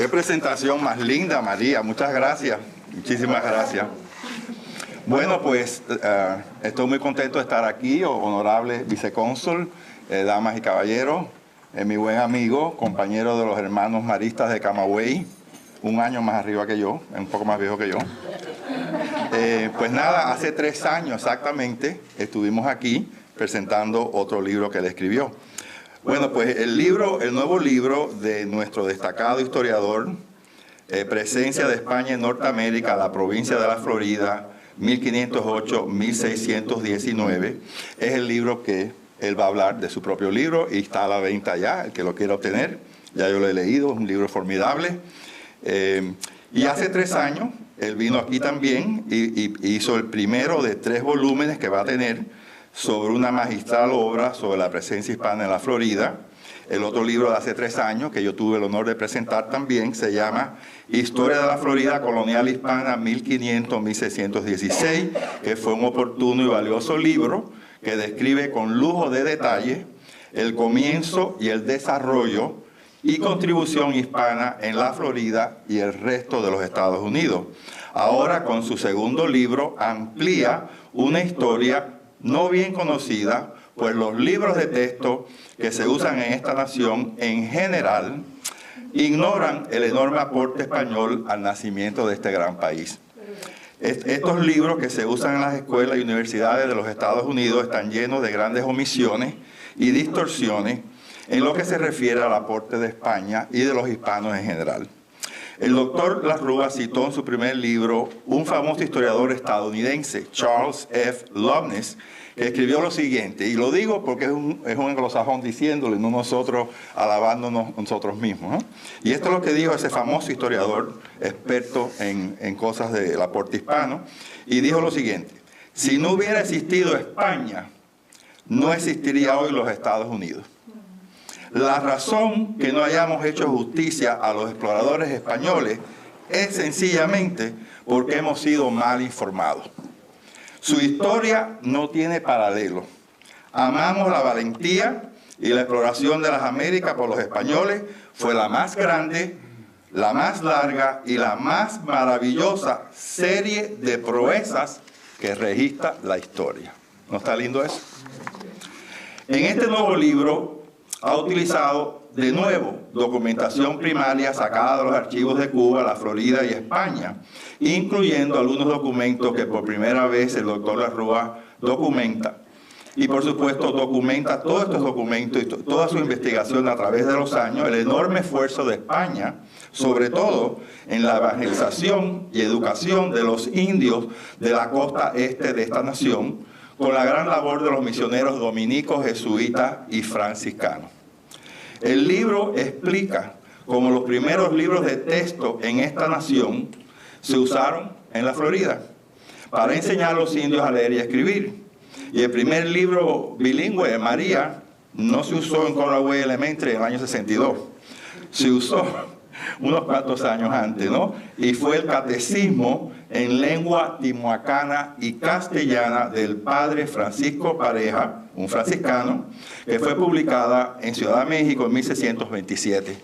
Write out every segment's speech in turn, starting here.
Qué presentación más linda, María. Muchas gracias. Muchísimas gracias. Bueno, pues estoy muy contento de estar aquí, honorable vicecónsul, damas y caballeros, mi buen amigo, compañero de los hermanos maristas de Camagüey, un año más arriba que yo, un poco más viejo que yo. Pues nada, hace 3 años exactamente estuvimos aquí presentando otro libro que él escribió. Bueno, pues el nuevo libro de nuestro destacado historiador, Presencia de España en Norteamérica, la provincia de la Florida, 1508-1619, es el libro que él va a hablar de su propio libro y está a la venta ya, el que lo quiera obtener. Ya yo lo he leído, es un libro formidable. Y hace 3 años él vino aquí también y hizo el primero de 3 volúmenes que va a tener sobre una magistral obra sobre la presencia hispana en la Florida. El otro libro de hace 3 años, que yo tuve el honor de presentar también, se llama Historia de la Florida Colonial Hispana 1500-1616, que fue un oportuno y valioso libro que describe con lujo de detalle el comienzo y el desarrollo y contribución hispana en la Florida y el resto de los Estados Unidos. Ahora, con su segundo libro, amplía una historia no bien conocida, pues los libros de texto que se usan en esta nación en general ignoran el enorme aporte español al nacimiento de este gran país. Estos libros que se usan en las escuelas y universidades de los Estados Unidos están llenos de grandes omisiones y distorsiones en lo que se refiere al aporte de España y de los hispanos en general. El doctor Larrua citó en su primer libro un famoso historiador estadounidense, Charles F. Loveness, que escribió lo siguiente, y lo digo porque es un anglosajón diciéndole, no nosotros alabándonos nosotros mismos, ¿no? Y esto es lo que dijo ese famoso historiador, experto en cosas del aporte hispano, y dijo lo siguiente: si no hubiera existido España, no existiría hoy los Estados Unidos. La razón que no hayamos hecho justicia a los exploradores españoles es sencillamente porque hemos sido mal informados. Su historia no tiene paralelo. Amamos la valentía y la exploración de las Américas por los españoles. Fue la más grande, la más larga y la más maravillosa serie de proezas que registra la historia. ¿No está lindo eso? En este nuevo libro ha utilizado de nuevo documentación primaria sacada de los archivos de Cuba, la Florida y España, incluyendo algunos documentos que por primera vez el doctor Larrua documenta. Y por supuesto documenta todos estos documentos y toda su investigación a través de los años, el enorme esfuerzo de España, sobre todo en la evangelización y educación de los indios de la costa este de esta nación, con la gran labor de los misioneros dominicos, jesuitas y franciscanos. El libro explica cómo los primeros libros de texto en esta nación se usaron en la Florida para enseñar a los indios a leer y a escribir. Y el primer libro bilingüe de María no se usó en Coraway Elementary en el año 62. Se usó unos cuantos años antes, ¿no? Y fue el catecismo en lengua timuacana y castellana del padre Francisco Pareja, un franciscano, que fue publicada en Ciudad de México en 1627.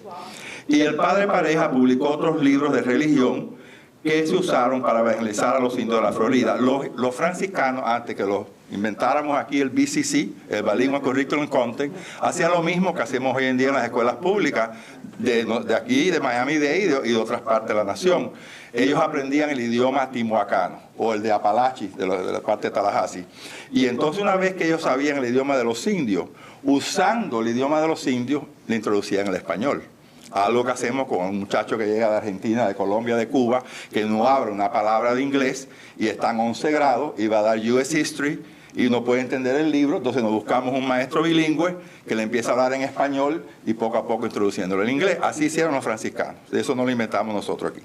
Y el padre Pareja publicó otros libros de religión que se usaron para evangelizar a los indios de la Florida. Los franciscanos, antes que los inventáramos aquí el BCC, el Bilingual Curriculum Content, hacían lo mismo que hacemos hoy en día en las escuelas públicas de aquí, de Miami-Dade y de otras partes de la nación. Ellos aprendían el idioma timuacano o el de Apalachee, de la parte de Tallahassee. Y entonces, una vez que ellos sabían el idioma de los indios, usando el idioma de los indios, le introducían el español. Algo que hacemos con un muchacho que llega de Argentina, de Colombia, de Cuba, que no habla una palabra de inglés y está en 11 grados y va a dar US History y no puede entender el libro. Entonces nos buscamos un maestro bilingüe que le empieza a hablar en español y poco a poco introduciéndolo en inglés. Así hicieron los franciscanos. Eso no lo inventamos nosotros aquí.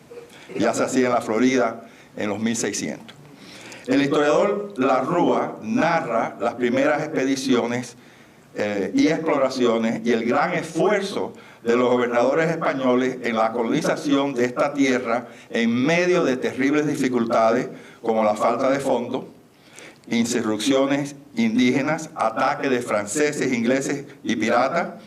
Ya se hacía en la Florida en los 1600. El historiador Larrua narra las primeras expediciones y exploraciones y el gran esfuerzo de los gobernadores españoles en la colonización de esta tierra en medio de terribles dificultades como la falta de fondos, insurrecciones indígenas, ataques de franceses, ingleses y piratas.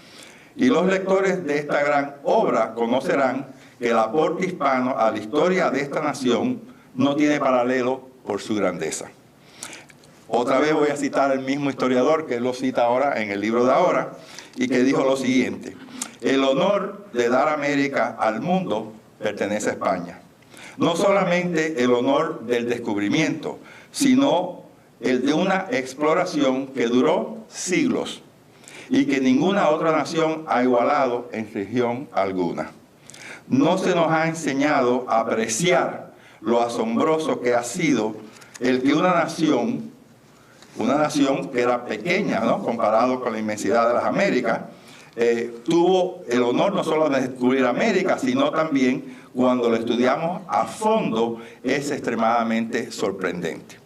Y los lectores de esta gran obra conocerán que el aporte hispano a la historia de esta nación no tiene paralelo por su grandeza. Otra vez voy a citar al mismo historiador que él lo cita ahora en el libro de ahora, y que dijo lo siguiente: el honor de dar América al mundo pertenece a España. No solamente el honor del descubrimiento, sino el de una exploración que duró siglos y que ninguna otra nación ha igualado en región alguna. No se nos ha enseñado a apreciar lo asombroso que ha sido el que una nación que era pequeña, ¿no?, comparado con la inmensidad de las Américas, tuvo el honor no solo de descubrir América, sino también, cuando lo estudiamos a fondo, es extremadamente sorprendente.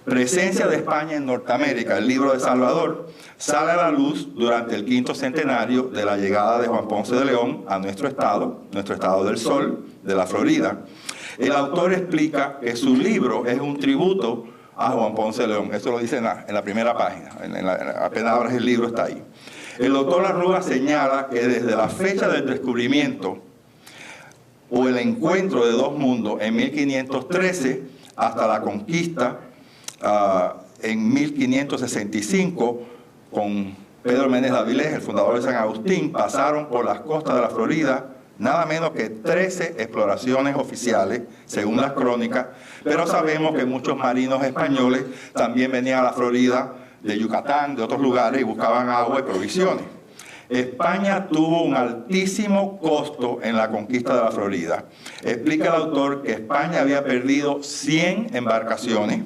Presencia de España en Norteamérica, el libro de Salvador, sale a la luz durante el 5º centenario de la llegada de Juan Ponce de León a nuestro estado del Sol, de la Florida. El autor explica que su libro es un tributo a Juan Ponce de León. Eso lo dice en la primera página, apenas abres el libro está ahí. El doctor Larrúa señala que desde la fecha del descubrimiento o el encuentro de dos mundos en 1513 hasta la conquista en 1565 con Pedro Menéndez de Avilés, el fundador de San Agustín, pasaron por las costas de la Florida nada menos que 13 exploraciones oficiales, según las crónicas, pero sabemos que muchos marinos españoles también venían a la Florida de Yucatán, de otros lugares, y buscaban agua y provisiones. España tuvo un altísimo costo en la conquista de la Florida. Explica el autor que España había perdido 100 embarcaciones,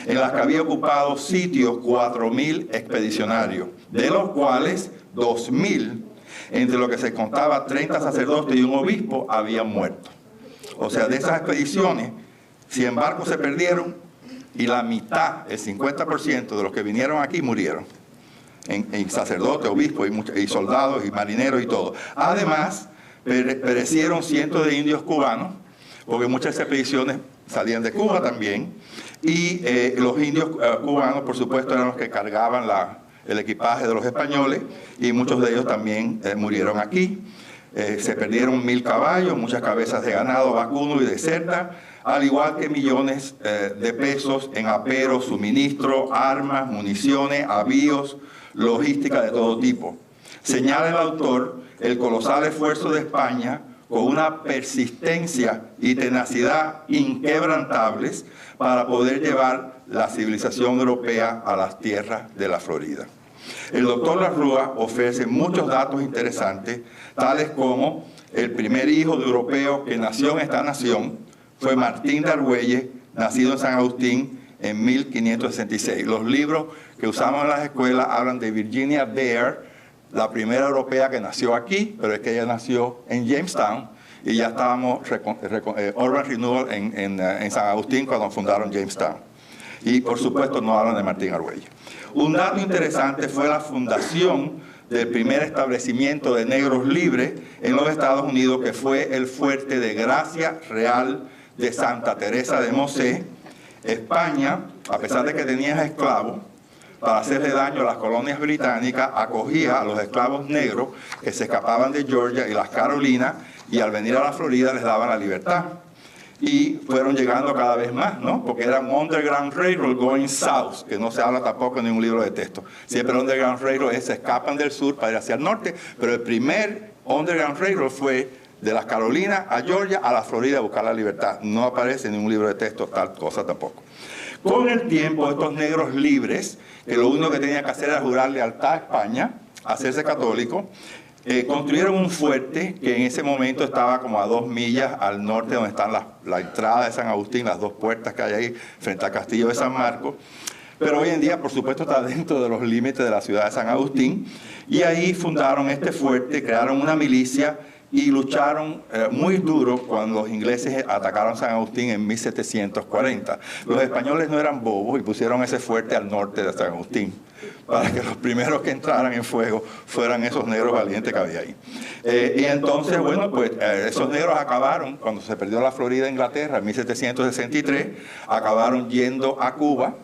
en las que había ocupado sitios 4.000 expedicionarios, de los cuales 2.000, entre lo que se contaba 30 sacerdotes y un obispo, habían muerto. O sea, de esas expediciones, 100 barcos se perdieron y la mitad, el 50% de los que vinieron aquí murieron. En sacerdotes, obispos y soldados y marineros y todo. Además, perecieron cientos de indios cubanos, porque muchas expediciones salían de Cuba también, y los indios cubanos, por supuesto, eran los que cargaban el equipaje de los españoles, y muchos de ellos también murieron aquí. Se perdieron 1.000 caballos, muchas cabezas de ganado vacuno y de cerda, al igual que millones de pesos en aperos, suministros, armas, municiones, avíos, logística de todo tipo. Señala el autor el colosal esfuerzo de España con una persistencia y tenacidad inquebrantables para poder llevar la civilización europea a las tierras de la Florida. El doctor Larrúa ofrece muchos datos interesantes, tales como el primer hijo de europeo que nació en esta nación fue Martín de Argüelles, nacido en San Agustín en 1566. Los libros que usamos en las escuelas hablan de Virginia Dare, la primera europea que nació aquí, pero es que ella nació en Jamestown, y ya estábamos Urban Renewal en San Agustín cuando fundaron Jamestown. Y por supuesto no hablan de Martín Argüelles. Un dato interesante fue la fundación del primer establecimiento de negros libres en los Estados Unidos, que fue el fuerte de Gracia Real de Santa Teresa de Mosé. España, a pesar de que tenía esclavos, para hacerle daño a las colonias británicas, acogía a los esclavos negros que se escapaban de Georgia y las Carolinas, y al venir a la Florida les daban la libertad. Y fueron llegando cada vez más, ¿no? Porque era un Underground Railroad going south, que no se habla tampoco en ningún libro de texto. Siempre el Underground Railroad se escapan del sur para ir hacia el norte, pero el primer Underground Railroad fue de las Carolinas a Georgia a la Florida a buscar la libertad. No aparece en ningún libro de texto tal cosa tampoco. Con el tiempo, estos negros libres, que lo único que tenían que hacer era jurar lealtad a España, hacerse católicos, construyeron un fuerte que en ese momento estaba como a 2 millas al norte, donde están la entrada de San Agustín, las 2 puertas que hay ahí, frente al castillo de San Marcos. Pero hoy en día, por supuesto, está dentro de los límites de la ciudad de San Agustín. Y ahí fundaron este fuerte, crearon una milicia y lucharon muy duro cuando los ingleses atacaron San Agustín en 1740. Los españoles no eran bobos y pusieron ese fuerte al norte de San Agustín, para que los primeros que entraran en fuego fueran esos negros valientes que había ahí. Y entonces, bueno, pues esos negros acabaron, cuando se perdió la Florida a Inglaterra en 1763, acabaron yendo a Cuba,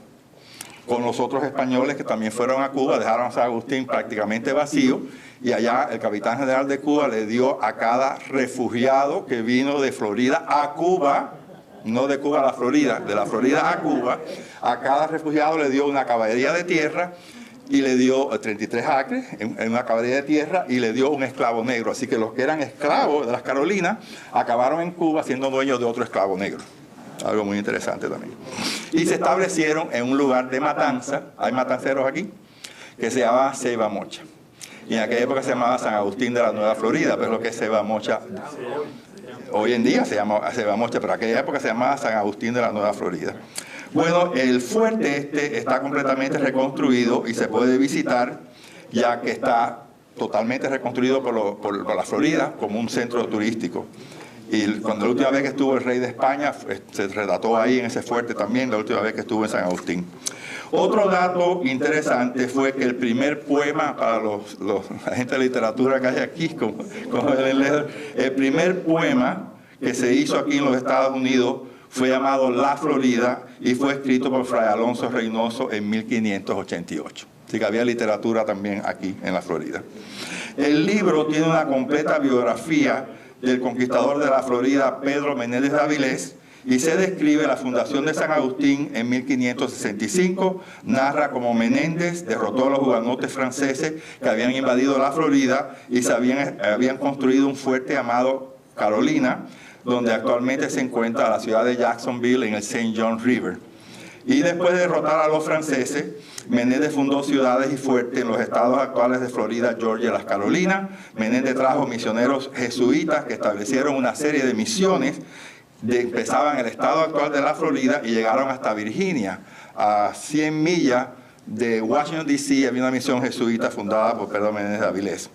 con los otros españoles que también fueron a Cuba, dejaron a San Agustín prácticamente vacío, y allá el capitán general de Cuba le dio a cada refugiado que vino de Florida a Cuba, no de Cuba a la Florida, de la Florida a Cuba, a cada refugiado le dio una caballería de tierra y le dio 33 acres en una caballería de tierra y le dio un esclavo negro. Así que los que eran esclavos de las Carolinas acabaron en Cuba siendo dueños de otro esclavo negro. Algo muy interesante también. Y se establecieron en un lugar de matanza, hay matanceros aquí, que se llama Ceiba Mocha. Y en aquella época se llamaba San Agustín de la Nueva Florida, pero lo que es Ceiba Mocha, hoy en día se llama Ceiba Mocha, pero en aquella época se llamaba San Agustín de la Nueva Florida. Bueno, el fuerte este está completamente reconstruido y se puede visitar, ya que está totalmente reconstruido por la Florida como un centro turístico. Y cuando la última vez que estuvo el rey de España, se retrató ahí en ese fuerte también, la última vez que estuvo en San Agustín. Otro dato interesante fue que el primer poema para la gente de literatura que hay aquí, como el primer poema que se hizo aquí en los Estados Unidos fue llamado La Florida y fue escrito por Fray Alonso Reynoso en 1588. Así que había literatura también aquí en la Florida. El libro tiene una completa biografía del conquistador de la Florida, Pedro Menéndez de Avilés, y se describe la fundación de San Agustín en 1565, narra cómo Menéndez derrotó a los hugonotes franceses que habían invadido la Florida y se habían construido un fuerte llamado Carolina, donde actualmente se encuentra la ciudad de Jacksonville en el St. John River. Y después de derrotar a los franceses, Menéndez fundó ciudades y fuertes en los estados actuales de Florida, Georgia y las Carolinas. Menéndez trajo misioneros jesuitas que establecieron una serie de misiones empezaban en el estado actual de la Florida y llegaron hasta Virginia, a 100 millas de Washington, D.C. había una misión jesuita fundada por Pedro Menéndez de Avilés.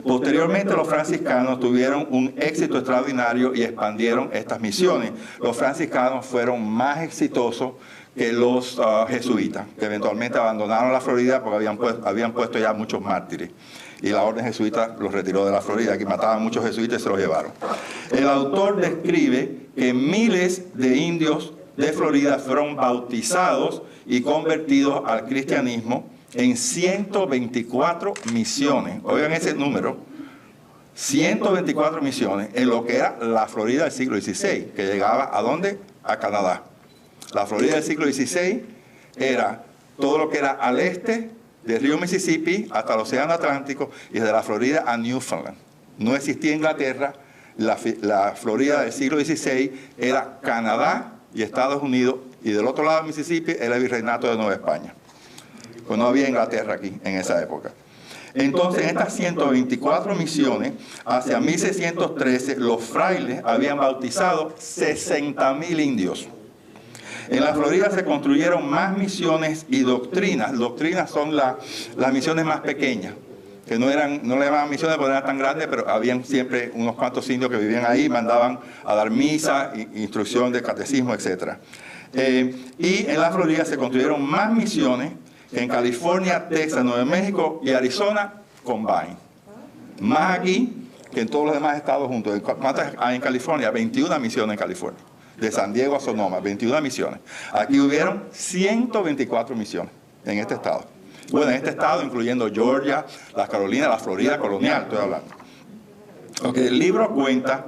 Posteriormente los franciscanos tuvieron un éxito extraordinario y expandieron estas misiones. Los franciscanos fueron más exitosos que los jesuitas, que eventualmente abandonaron la Florida porque habían puesto ya muchos mártires. Y la orden jesuita los retiró de la Florida, que mataban muchos jesuitas y se los llevaron. El autor describe que miles de indios de Florida fueron bautizados y convertidos al cristianismo en 124 misiones. Oigan ese número, 124 misiones en lo que era la Florida del siglo XVI, que llegaba ¿a dónde? A Canadá. La Florida del siglo XVI era todo lo que era al este del río Mississippi hasta el océano Atlántico y de la Florida a Newfoundland. No existía Inglaterra, la Florida del siglo XVI era Canadá y Estados Unidos, y del otro lado del Mississippi era el virreinato de Nueva España. Pues no había Inglaterra aquí en esa época. Entonces, en estas 124 misiones, hacia 1613, los frailes habían bautizado 60,000 indios. En la Florida se construyeron más misiones y doctrinas. Doctrinas son las misiones más pequeñas, que no le llamaban misiones porque no eran tan grandes, pero habían siempre unos cuantos indios que vivían ahí, mandaban a dar misa, instrucción de catecismo, etc. Y en la Florida se construyeron más misiones que en California, Texas, Nuevo México y Arizona combined. Más aquí que en todos los demás estados juntos. ¿Cuántas hay en California? 21 misiones en California. De San Diego a Sonoma, 21 misiones. Aquí hubieron 124 misiones en este estado. Bueno, en este estado, incluyendo Georgia, las Carolinas, la Florida colonial, estoy hablando. Okay, el libro cuenta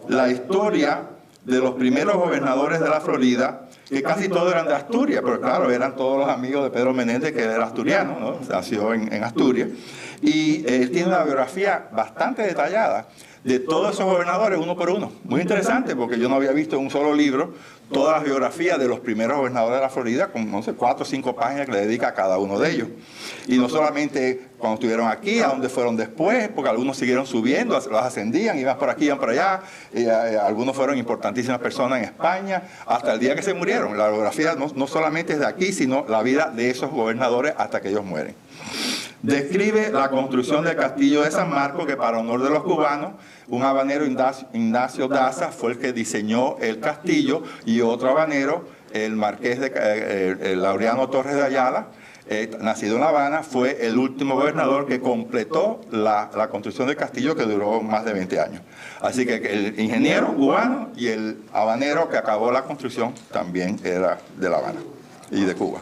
la historia de los primeros gobernadores de la Florida, que casi todos eran de Asturias, pero claro, eran todos los amigos de Pedro Menéndez, que era asturiano, ¿no? Nació en Asturias. Y él tiene una biografía bastante detallada de todos esos gobernadores uno por uno. Muy interesante, porque yo no había visto en un solo libro todas las biografías de los primeros gobernadores de la Florida, con, no sé, 4 o 5 páginas que le dedica a cada uno de ellos. Y no solamente cuando estuvieron aquí, a donde fueron después, porque algunos siguieron subiendo, los ascendían, iban por aquí, iban por allá, y algunos fueron importantísimas personas en España, hasta el día que se murieron. La biografía no solamente es de aquí, sino la vida de esos gobernadores hasta que ellos mueren. Describe la construcción del castillo de San Marcos, que para honor de los cubanos, un habanero, Ignacio Daza, fue el que diseñó el castillo, y otro habanero, el marqués Laureano Torres de Ayala, nacido en La Habana, fue el último gobernador que completó la construcción del castillo, que duró más de 20 años. Así que el ingeniero cubano y el habanero que acabó la construcción también era de La Habana. y de Cuba.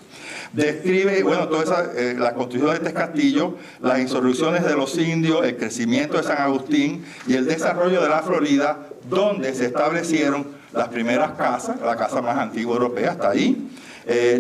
Describe, bueno, toda la construcción de este castillo, las insurrecciones de los indios, el crecimiento de San Agustín y el desarrollo de la Florida, donde se establecieron las primeras casas, la casa más antigua europea, hasta ahí,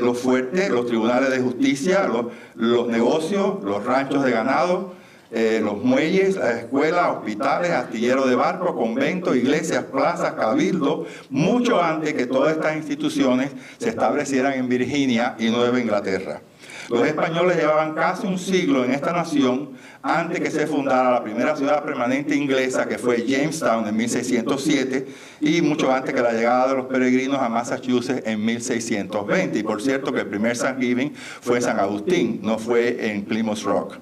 los fuertes, los tribunales de justicia, los negocios, los ranchos de ganado, los muelles, las escuelas, hospitales, astilleros de barcos, conventos, iglesias, plazas, cabildos, mucho antes que todas estas instituciones se establecieran en Virginia y Nueva Inglaterra. Los españoles llevaban casi un siglo en esta nación antes que se fundara la primera ciudad permanente inglesa, que fue Jamestown en 1607, y mucho antes que la llegada de los peregrinos a Massachusetts en 1620. Y por cierto que el primer Thanksgiving fue en San Agustín, no fue en Plymouth Rock.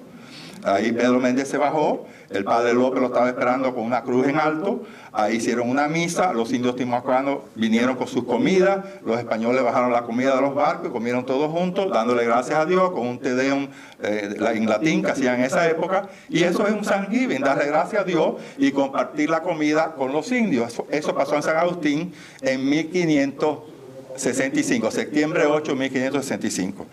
Ahí Pedro Méndez se bajó, el padre López lo estaba esperando con una cruz en alto, ahí hicieron una misa, los indios timucuanos vinieron con sus comidas, los españoles bajaron la comida de los barcos y comieron todos juntos, dándole gracias a Dios con un Te Deum en latín que hacían en esa época, y eso es un Thanksgiving, darle gracias a Dios y compartir la comida con los indios. Eso pasó en San Agustín en 1565, septiembre 8, 1565,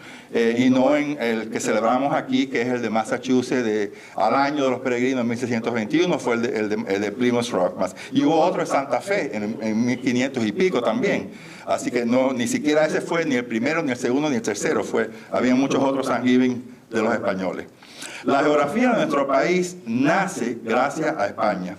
y no en el que celebramos aquí, que es el de Massachusetts al año de los peregrinos en 1621, fue el de Plymouth Rock. Y hubo otro en Santa Fe en 1500 y pico también. Así que no, ni siquiera ese fue ni el primero, ni el segundo, ni el tercero. Había muchos otros Thanksgiving de los españoles. La geografía de nuestro país nace gracias a España.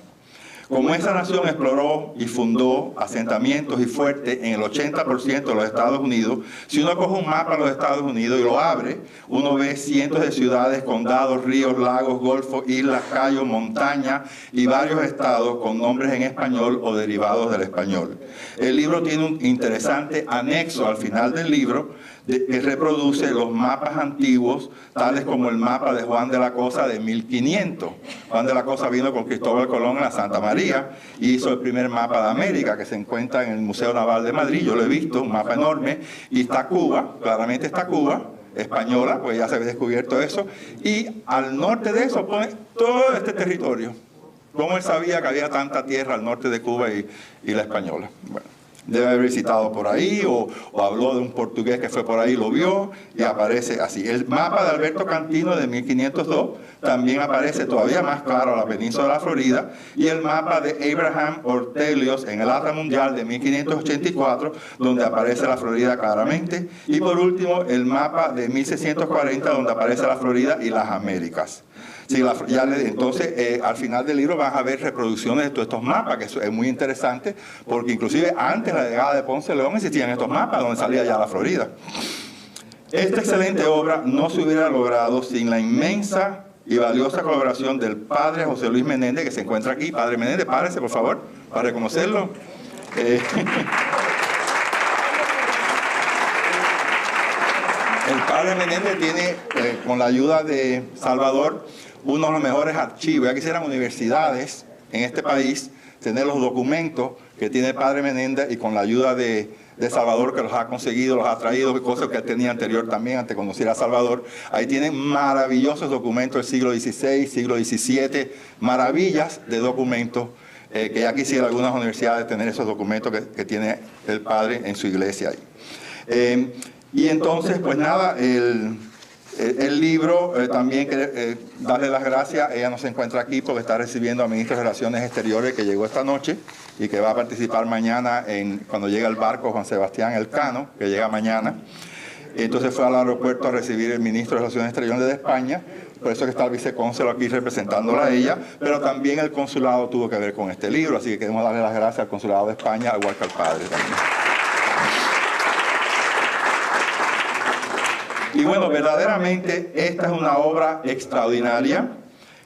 Como esa nación exploró y fundó asentamientos y fuertes en el 80% de los Estados Unidos, si uno coge un mapa de los Estados Unidos y lo abre, uno ve cientos de ciudades, condados, ríos, lagos, golfos, islas, cayos, montañas y varios estados con nombres en español o derivados del español. El libro tiene un interesante anexo al final del libro que reproduce los mapas antiguos, tales como el mapa de Juan de la Cosa de 1500. Juan de la Cosa vino con Cristóbal Colón a la Santa María y hizo el primer mapa de América, que se encuentra en el Museo Naval de Madrid. Yo lo he visto, un mapa enorme, y está Cuba, claramente está Cuba, española, pues ya se había descubierto eso, y al norte de eso pone todo este territorio. ¿Cómo él sabía que había tanta tierra al norte de Cuba y la española? Bueno, debe haber visitado por ahí o habló de un portugués que fue por ahí, lo vio y aparece así. El mapa de Alberto Cantino de 1502 también aparece todavía más claro la península de la Florida, y el mapa de Abraham Ortelius en el Atlas Mundial de 1584, donde aparece la Florida claramente, y por último el mapa de 1640, donde aparece la Florida y las Américas. Sí, entonces, al final del libro van a ver reproducciones de todos estos mapas, que eso es muy interesante, porque inclusive antes de la llegada de Ponce de León existían estos mapas donde salía ya la Florida. Esta excelente obra no se hubiera logrado sin la inmensa y valiosa colaboración del padre José Luis Menéndez, que se encuentra aquí. Padre Menéndez, párese, por favor, para reconocerlo. El padre Menéndez tiene, con la ayuda de Salvador, uno de los mejores archivos. Ya quisieran universidades en este país tener los documentos que tiene el padre Menéndez, y con la ayuda de Salvador, que los ha conseguido, los ha traído, cosas que él tenía anterior también, antes de conocer a Salvador. Ahí tienen maravillosos documentos del siglo XVI, siglo XVII, maravillas de documentos, que ya quisiera algunas universidades tener esos documentos que tiene el padre en su iglesia ahí. Y entonces, pues nada, el libro, también darle las gracias. Ella no se encuentra aquí porque está recibiendo al ministro de Relaciones Exteriores, que llegó esta noche y que va a participar mañana cuando llega el barco Juan Sebastián Elcano, que llega mañana. Entonces fue al aeropuerto a recibir el ministro de Relaciones Exteriores de España, por eso que está el vicecónsul aquí representándola a ella, pero también el consulado tuvo que ver con este libro, así que queremos darle las gracias al consulado de España, al igual que al padre también. Y bueno, verdaderamente esta es una obra extraordinaria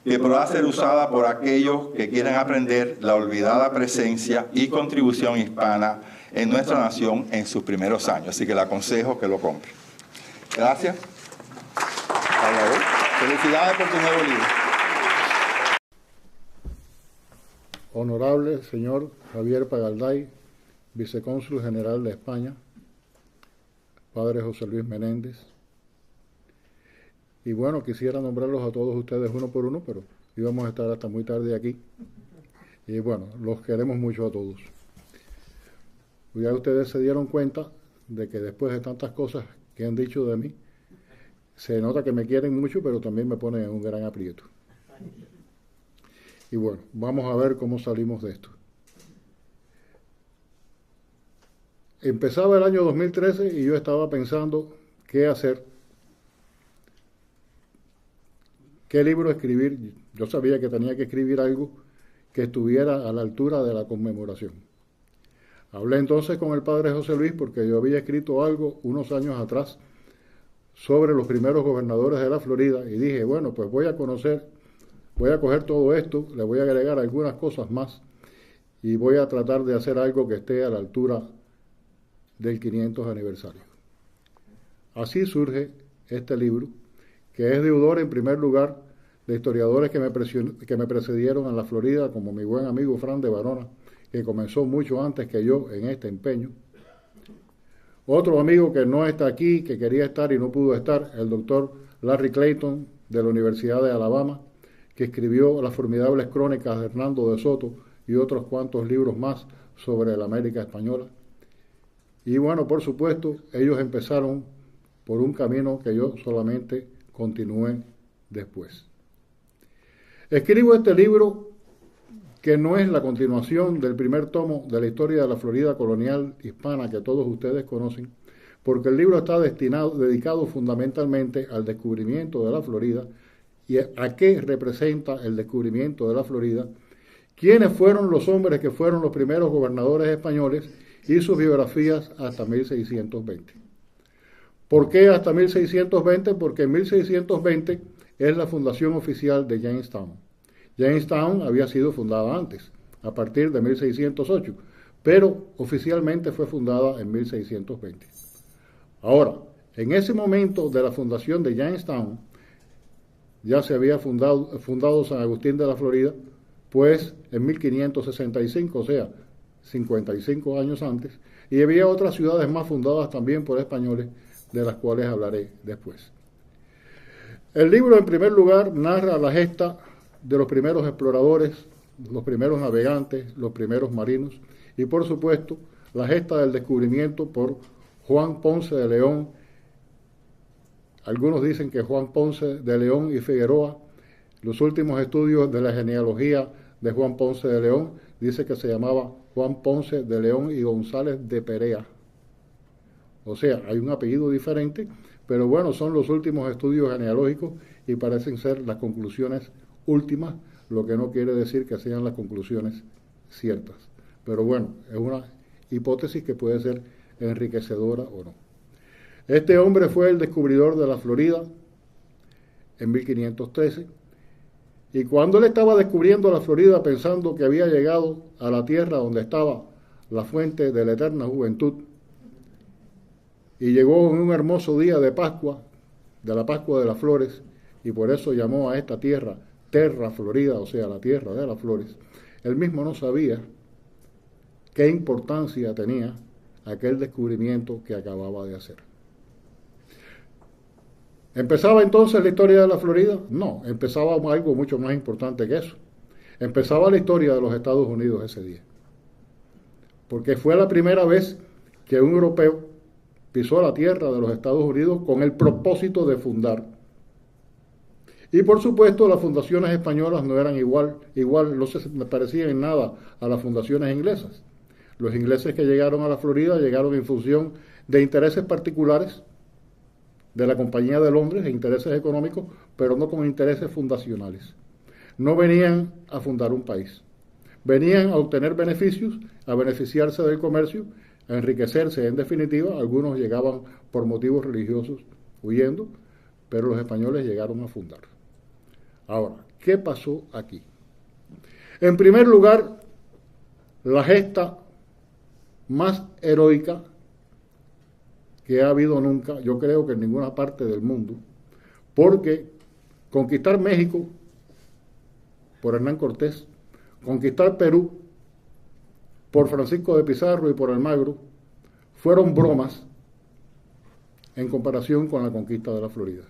que podrá ser usada por aquellos que quieren aprender la olvidada presencia y contribución hispana en nuestra nación en sus primeros años. Así que le aconsejo que lo compre. Gracias. Felicidades por tu nuevo libro. Honorable señor Javier Pagalday, vicecónsul general de España, padre José Luis Menéndez. Y bueno, quisiera nombrarlos a todos ustedes uno por uno, pero íbamos a estar hasta muy tarde aquí. Y bueno, los queremos mucho a todos. Ya ustedes se dieron cuenta de que después de tantas cosas que han dicho de mí. Se nota que me quieren mucho, pero también me ponen en un gran aprieto. Y bueno, vamos a ver cómo salimos de esto. Empezaba el año 2013 y yo estaba pensando qué hacer, qué libro escribir. Yo sabía que tenía que escribir algo que estuviera a la altura de la conmemoración. Hablé entonces con el padre José Luis porque yo había escrito algo unos años atrás sobre los primeros gobernadores de la Florida y dije, bueno, pues voy a coger todo esto, le voy a agregar algunas cosas más y voy a tratar de hacer algo que esté a la altura del 500 aniversario. Así surge este libro, que es deudor en primer lugar de historiadores que me precedieron en la Florida, como mi buen amigo Fran de Varona, que comenzó mucho antes que yo en este empeño. Otro amigo que no está aquí, que quería estar y no pudo estar, el doctor Larry Clayton de la Universidad de Alabama, que escribió las formidables crónicas de Hernando de Soto y otros cuantos libros más sobre la América española. Y bueno, por supuesto, ellos empezaron por un camino que yo solamente continué después. Escribo este libro que no es la continuación del primer tomo de la historia de la Florida colonial hispana que todos ustedes conocen, porque el libro está dedicado fundamentalmente al descubrimiento de la Florida y a qué representa el descubrimiento de la Florida, quiénes fueron los hombres que fueron los primeros gobernadores españoles y sus biografías hasta 1620. ¿Por qué hasta 1620? Porque en 1620 es la fundación oficial de Jamestown. Jamestown había sido fundada antes, a partir de 1608, pero oficialmente fue fundada en 1620. Ahora, en ese momento de la fundación de Jamestown, ya se había fundado San Agustín de la Florida, pues en 1565, o sea, 55 años antes, y había otras ciudades más fundadas también por españoles, de las cuales hablaré después. El libro, en primer lugar, narra la gesta de los primeros exploradores, los primeros navegantes, los primeros marinos, y por supuesto, la gesta del descubrimiento por Juan Ponce de León. Algunos dicen que Juan Ponce de León y Figueroa, los últimos estudios de la genealogía de Juan Ponce de León, dice que se llamaba Juan Ponce de León y González de Perea. O sea, hay un apellido diferente, pero bueno, son los últimos estudios genealógicos y parecen ser las conclusiones últimas, lo que no quiere decir que sean las conclusiones ciertas. Pero bueno, es una hipótesis que puede ser enriquecedora o no. Este hombre fue el descubridor de la Florida en 1513, y cuando él estaba descubriendo la Florida pensando que había llegado a la tierra donde estaba la fuente de la eterna juventud, y llegó en un hermoso día de Pascua, de la Pascua de las Flores, y por eso llamó a esta tierra Terra Florida, o sea, la tierra de las flores, él mismo no sabía qué importancia tenía aquel descubrimiento que acababa de hacer. ¿Empezaba entonces la historia de la Florida? No, empezaba algo mucho más importante que eso. Empezaba la historia de los Estados Unidos ese día. Porque fue la primera vez que un europeo pisó la tierra de los Estados Unidos con el propósito de fundar. Y por supuesto las fundaciones españolas no eran igual no se parecían en nada a las fundaciones inglesas. Los ingleses que llegaron a la Florida llegaron en función de intereses particulares de la Compañía de Londres, de intereses económicos, pero no con intereses fundacionales. No venían a fundar un país. Venían a obtener beneficios, a beneficiarse del comercio, a enriquecerse en definitiva. Algunos llegaban por motivos religiosos huyendo, pero los españoles llegaron a fundar. Ahora, ¿qué pasó aquí? En primer lugar, la gesta más heroica que ha habido nunca, yo creo que en ninguna parte del mundo, porque conquistar México por Hernán Cortés, conquistar Perú por Francisco de Pizarro y por Almagro, fueron bromas en comparación con la conquista de la Florida.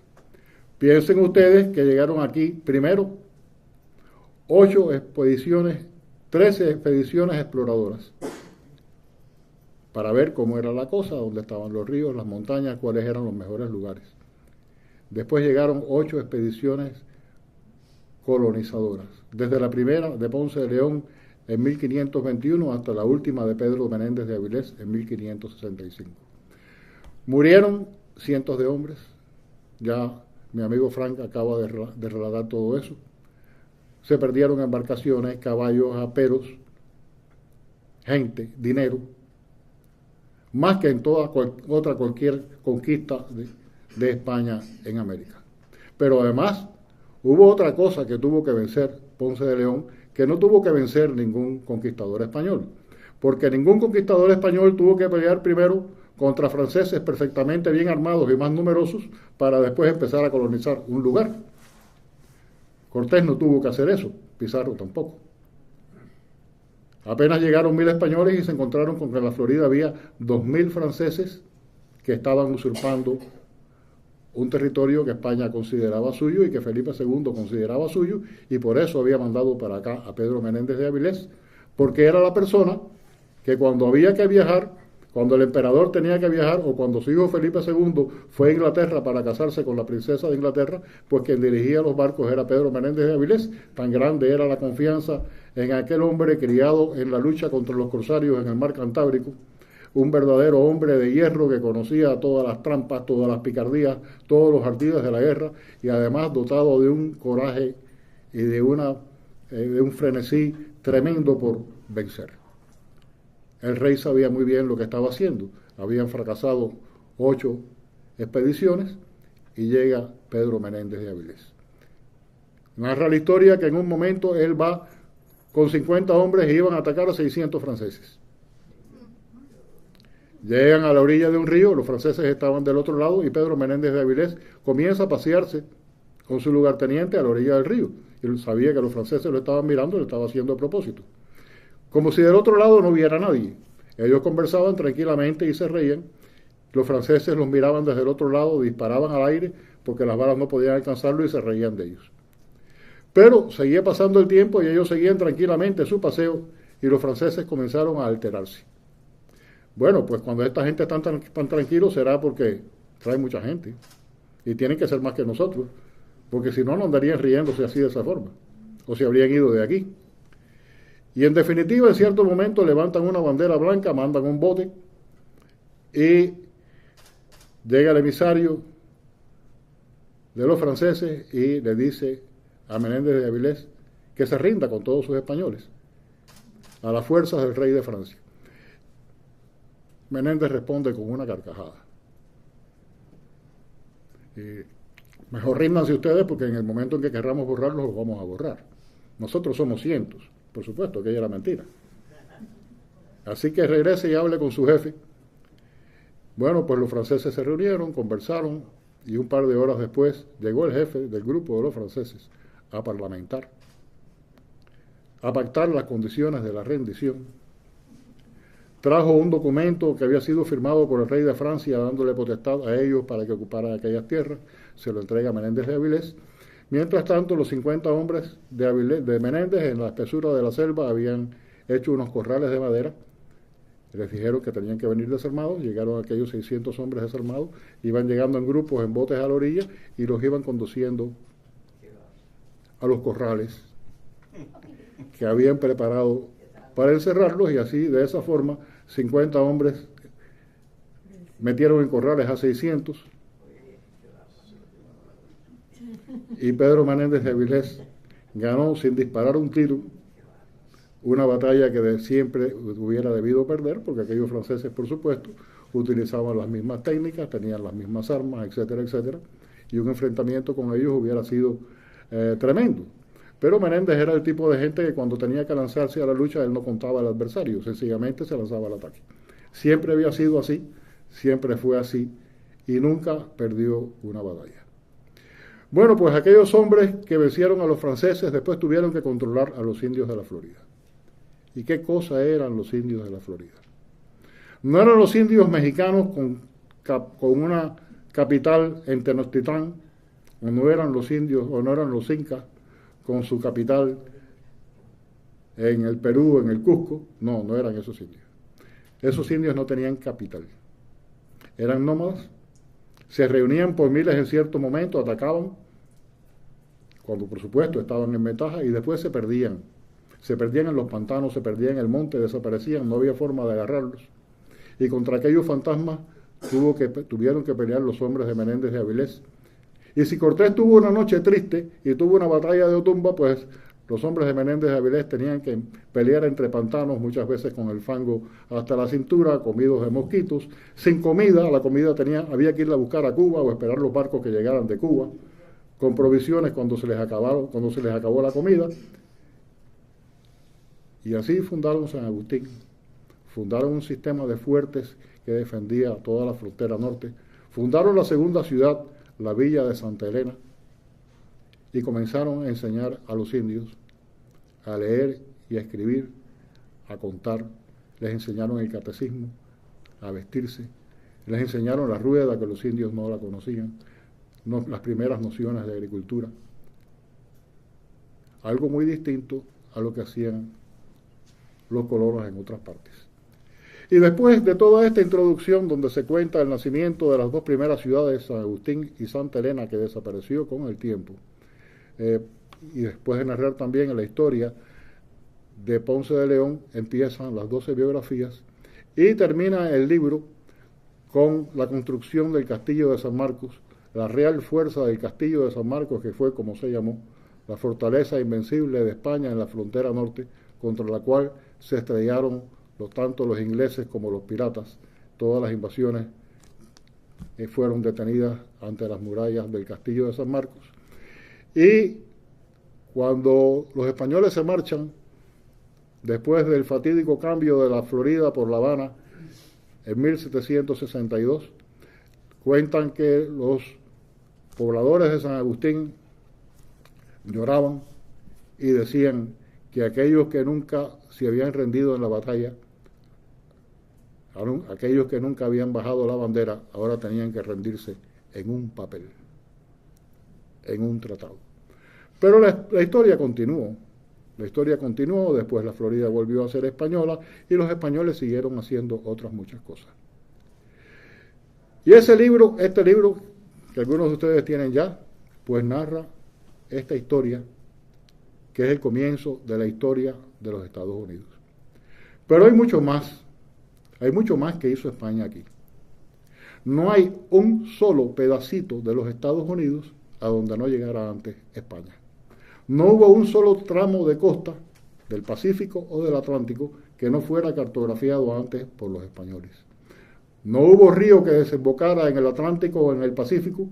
Piensen ustedes que llegaron aquí primero 13 expediciones exploradoras para ver cómo era la cosa, dónde estaban los ríos, las montañas, cuáles eran los mejores lugares. Después llegaron 8 expediciones colonizadoras, desde la primera de Ponce de León en 1521 hasta la última de Pedro Menéndez de Avilés en 1565. Murieron cientos de hombres, ya mi amigo Frank acaba de relatar todo eso. Se perdieron embarcaciones, caballos, aperos, gente, dinero, más que en cualquier conquista de España en América. Pero además hubo otra cosa que tuvo que vencer Ponce de León, que no tuvo que vencer ningún conquistador español, porque ningún conquistador español tuvo que pelear primero contra franceses perfectamente bien armados y más numerosos para después empezar a colonizar un lugar. Cortés no tuvo que hacer eso, Pizarro tampoco. Apenas llegaron 1000 españoles y se encontraron con que en la Florida había 2000 franceses que estaban usurpando un territorio que España consideraba suyo y que Felipe II consideraba suyo, y por eso había mandado para acá a Pedro Menéndez de Avilés, porque era la persona que cuando había que viajar, cuando el emperador tenía que viajar o cuando su hijo Felipe II fue a Inglaterra para casarse con la princesa de Inglaterra, pues quien dirigía los barcos era Pedro Menéndez de Avilés. Tan grande era la confianza en aquel hombre criado en la lucha contra los corsarios en el mar Cantábrico, un verdadero hombre de hierro que conocía todas las trampas, todas las picardías, todos los ardides de la guerra, y además dotado de un coraje y de un frenesí tremendo por vencer. El rey sabía muy bien lo que estaba haciendo. Habían fracasado 8 expediciones y llega Pedro Menéndez de Avilés. Narra la historia que en un momento él va con 50 hombres y iban a atacar a 600 franceses. Llegan a la orilla de un río, los franceses estaban del otro lado y Pedro Menéndez de Avilés comienza a pasearse con su lugarteniente a la orilla del río. Él sabía que los franceses lo estaban mirando y lo estaba haciendo a propósito. Como si del otro lado no hubiera nadie. Ellos conversaban tranquilamente y se reían. Los franceses los miraban desde el otro lado, disparaban al aire porque las balas no podían alcanzarlo y se reían de ellos. Pero seguía pasando el tiempo y ellos seguían tranquilamente su paseo y los franceses comenzaron a alterarse. Bueno, pues cuando esta gente está tan tranquilo será porque trae mucha gente y tienen que ser más que nosotros, porque si no, no andarían riéndose así de esa forma, o se habrían ido de aquí. Y en definitiva, en cierto momento levantan una bandera blanca, mandan un bote y llega el emisario de los franceses y le dice a Menéndez de Avilés que se rinda con todos sus españoles a las fuerzas del rey de Francia. Menéndez responde con una carcajada. Mejor ríndanse ustedes porque en el momento en que querramos borrarlos los vamos a borrar. Nosotros somos cientos. Por supuesto, aquella era mentira. Así que regrese y hable con su jefe. Bueno, pues los franceses se reunieron, conversaron y un par de horas después llegó el jefe del grupo de los franceses a parlamentar, a pactar las condiciones de la rendición. Trajo un documento que había sido firmado por el rey de Francia dándole potestad a ellos para que ocuparan aquellas tierras. Se lo entrega a Menéndez de Avilés. Mientras tanto, los 50 hombres de Menéndez en la espesura de la selva habían hecho unos corrales de madera. Les dijeron que tenían que venir desarmados. Llegaron aquellos 600 hombres desarmados. Iban llegando en grupos, en botes a la orilla y los iban conduciendo a los corrales que habían preparado para encerrarlos, y así, de esa forma, 50 hombres metieron en corrales a 600. Y Pedro Menéndez de Avilés ganó sin disparar un tiro una batalla que siempre hubiera debido perder, porque aquellos franceses, por supuesto, utilizaban las mismas técnicas, tenían las mismas armas, etcétera, etcétera, y un enfrentamiento con ellos hubiera sido tremendo. Pero Menéndez era el tipo de gente que cuando tenía que lanzarse a la lucha, él no contaba al adversario, sencillamente se lanzaba al ataque. Siempre había sido así, siempre fue así, y nunca perdió una batalla. Bueno, pues aquellos hombres que vencieron a los franceses después tuvieron que controlar a los indios de la Florida. ¿Y qué cosa eran los indios de la Florida? No eran los indios mexicanos con una capital en Tenochtitlán, o no eran los indios, o no eran los incas con su capital en el Perú, en el Cusco. No, no eran esos indios. Esos indios no tenían capital. Eran nómadas, se reunían por miles en cierto momento, atacaban, cuando por supuesto estaban en ventaja, y después se perdían. Se perdían en los pantanos, se perdían en el monte, desaparecían, no había forma de agarrarlos. Y contra aquellos fantasmas tuvieron que pelear los hombres de Menéndez de Avilés. Y si Cortés tuvo una noche triste y tuvo una batalla de Otumba, pues los hombres de Menéndez de Avilés tenían que pelear entre pantanos, muchas veces con el fango hasta la cintura, comidos de mosquitos, sin comida. La comida había que irla a buscar a Cuba o esperar los barcos que llegaran de Cuba, con provisiones cuando se les acabó la comida. Y así fundaron San Agustín. Fundaron un sistema de fuertes que defendía toda la frontera norte. Fundaron la segunda ciudad, la villa de Santa Elena, y comenzaron a enseñar a los indios a leer y a escribir, a contar. Les enseñaron el catecismo, a vestirse. Les enseñaron la rueda, que los indios no la conocían, las primeras nociones de agricultura. Algo muy distinto a lo que hacían los colonos en otras partes. Y después de toda esta introducción, donde se cuenta el nacimiento de las dos primeras ciudades, San Agustín y Santa Elena, que desapareció con el tiempo, y después de narrar también la historia de Ponce de León, empiezan las 12 biografías, y termina el libro con la construcción del Castillo de San Marcos, la real fuerza del Castillo de San Marcos, que fue, como se llamó, la fortaleza invencible de España en la frontera norte, contra la cual se estrellaron tanto los ingleses como los piratas. Todas las invasiones fueron detenidas ante las murallas del Castillo de San Marcos. Y cuando los españoles se marchan, después del fatídico cambio de la Florida por La Habana en 1762, cuentan que los pobladores de San Agustín lloraban y decían que aquellos que nunca se habían rendido en la batalla, aquellos que nunca habían bajado la bandera, ahora tenían que rendirse en un papel, en un tratado. Pero la historia continuó. La historia continuó, después la Florida volvió a ser española y los españoles siguieron haciendo otras muchas cosas. Y este libro que algunos de ustedes tienen ya, pues narra esta historia, que es el comienzo de la historia de los Estados Unidos. Pero hay mucho más que hizo España aquí. No hay un solo pedacito de los Estados Unidos a donde no llegara antes España. No hubo un solo tramo de costa del Pacífico o del Atlántico que no fuera cartografiado antes por los españoles. No hubo río que desembocara en el Atlántico o en el Pacífico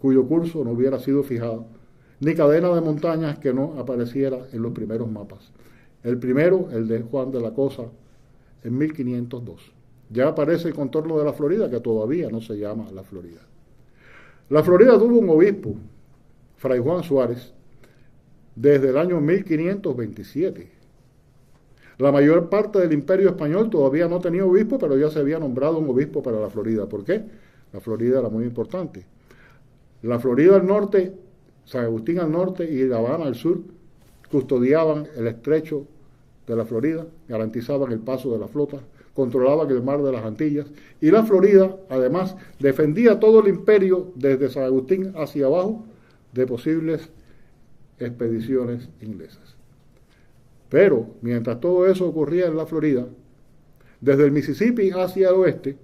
cuyo curso no hubiera sido fijado, ni cadena de montañas que no apareciera en los primeros mapas. El primero, el de Juan de la Cosa, en 1502. Ya aparece el contorno de la Florida, que todavía no se llama la Florida. La Florida tuvo un obispo, Fray Juan Suárez, desde el año 1527. La mayor parte del Imperio Español todavía no tenía obispo, pero ya se había nombrado un obispo para la Florida. ¿Por qué? La Florida era muy importante. La Florida al norte, San Agustín al norte y La Habana al sur custodiaban el estrecho de la Florida, garantizaban el paso de la flota, controlaban el mar de las Antillas, y la Florida además defendía todo el imperio desde San Agustín hacia abajo de posibles expediciones inglesas. Pero mientras todo eso ocurría en la Florida, desde el Mississippi hacia el oeste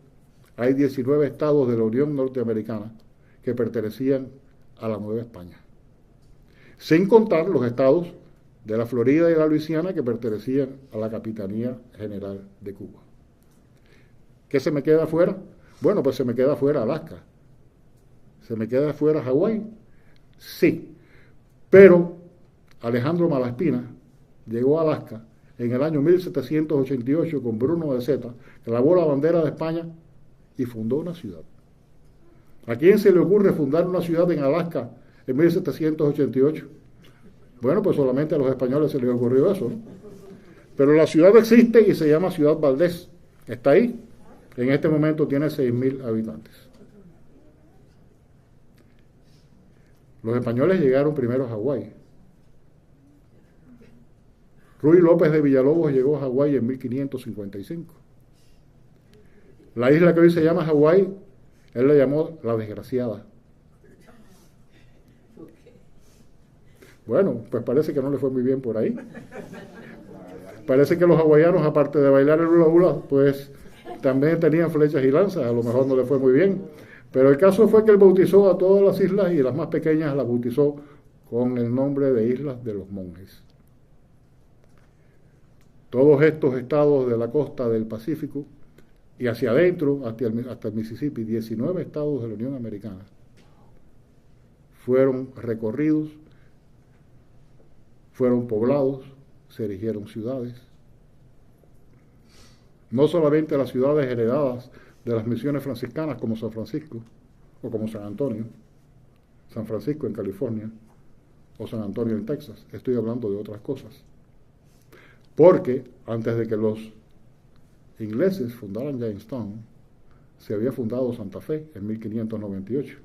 hay 19 estados de la Unión Norteamericana que pertenecían a la Nueva España, sin contar los estados de la Florida y la Luisiana que pertenecían a la Capitanía General de Cuba. ¿Qué se me queda afuera? Bueno, pues se me queda afuera Alaska. ¿Se me queda afuera Hawái? Sí, pero Alejandro Malaspina llegó a Alaska en el año 1788 con Bruno de Zeta, clavó la bandera de España y fundó una ciudad. ¿A quién se le ocurre fundar una ciudad en Alaska en 1788? Bueno, pues solamente a los españoles se les ocurrió eso, ¿no? Pero la ciudad existe y se llama Ciudad Valdés. Está ahí. En este momento tiene 6.000 habitantes. Los españoles llegaron primero a Hawái. Ruy López de Villalobos llegó a Hawái en 1555. La isla que hoy se llama Hawái, él la llamó la desgraciada. Bueno, pues parece que no le fue muy bien por ahí. Parece que los hawaianos, aparte de bailar el hula hula, pues también tenían flechas y lanzas. A lo mejor no le fue muy bien. Pero el caso fue que él bautizó a todas las islas y las más pequeñas las bautizó con el nombre de Islas de los Monjes. Todos estos estados de la costa del Pacífico y hacia adentro, hasta el Mississippi, 19 estados de la Unión Americana, fueron recorridos, fueron poblados, se erigieron ciudades. No solamente las ciudades heredadas de las misiones franciscanas como San Francisco o como San Antonio, San Francisco en California o San Antonio en Texas, estoy hablando de otras cosas. Porque antes de que los ingleses fundaran Jamestown, se había fundado Santa Fe en 1598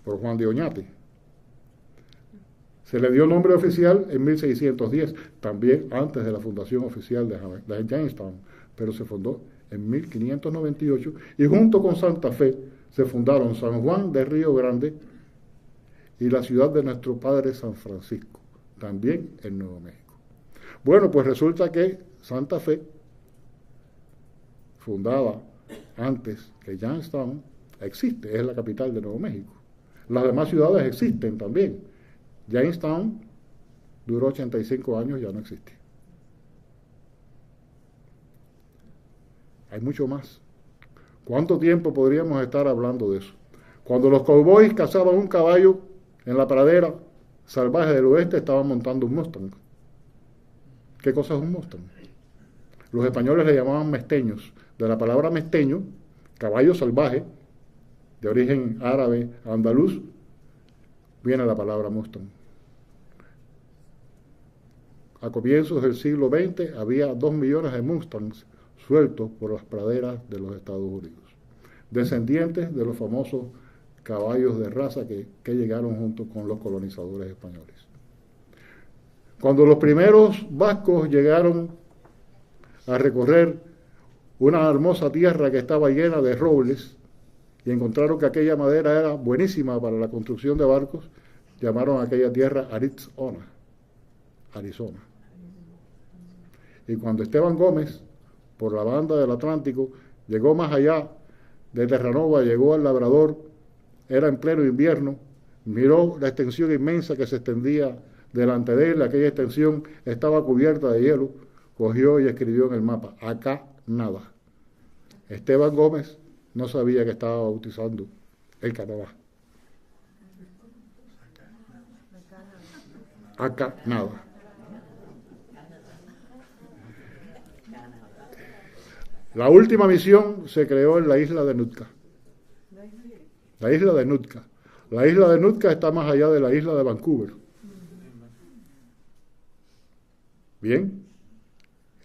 por Juan de Oñate. Se le dio nombre oficial en 1610, también antes de la fundación oficial de Jamestown, pero se fundó en 1598 y junto con Santa Fe se fundaron San Juan de Río Grande y la ciudad de nuestro Padre San Francisco, también en Nuevo México. Bueno, pues resulta que Santa Fe, fundada antes que Jamestown, existe, es la capital de Nuevo México. Las demás ciudades existen también. Jamestown duró 85 años, ya no existe. Hay mucho más. ¿Cuánto tiempo podríamos estar hablando de eso? Cuando los cowboys cazaban un caballo en la pradera salvaje del oeste, estaban montando un Mustang. ¿Qué cosa es un Mustang? Los españoles le llamaban mesteños. De la palabra mesteño, caballo salvaje, de origen árabe, andaluz, viene la palabra Mustang. A comienzos del siglo XX había 2 millones de Mustangs sueltos por las praderas de los Estados Unidos, descendientes de los famosos caballos de raza que llegaron junto con los colonizadores españoles. Cuando los primeros vascos llegaron a recorrer una hermosa tierra que estaba llena de robles y encontraron que aquella madera era buenísima para la construcción de barcos, llamaron a aquella tierra Arizona. Y cuando Esteban Gómez, por la banda del Atlántico, llegó más allá de Terranova, llegó al Labrador, era en pleno invierno, miró la extensión inmensa que se extendía delante de él, aquella extensión estaba cubierta de hielo, cogió y escribió en el mapa, acá nada. Esteban Gómez no sabía que estaba bautizando el Canadá. Acá nada. La última misión se creó en la isla de Nootka. La isla de Nootka. La isla de Nootka está más allá de la isla de Vancouver. Bien,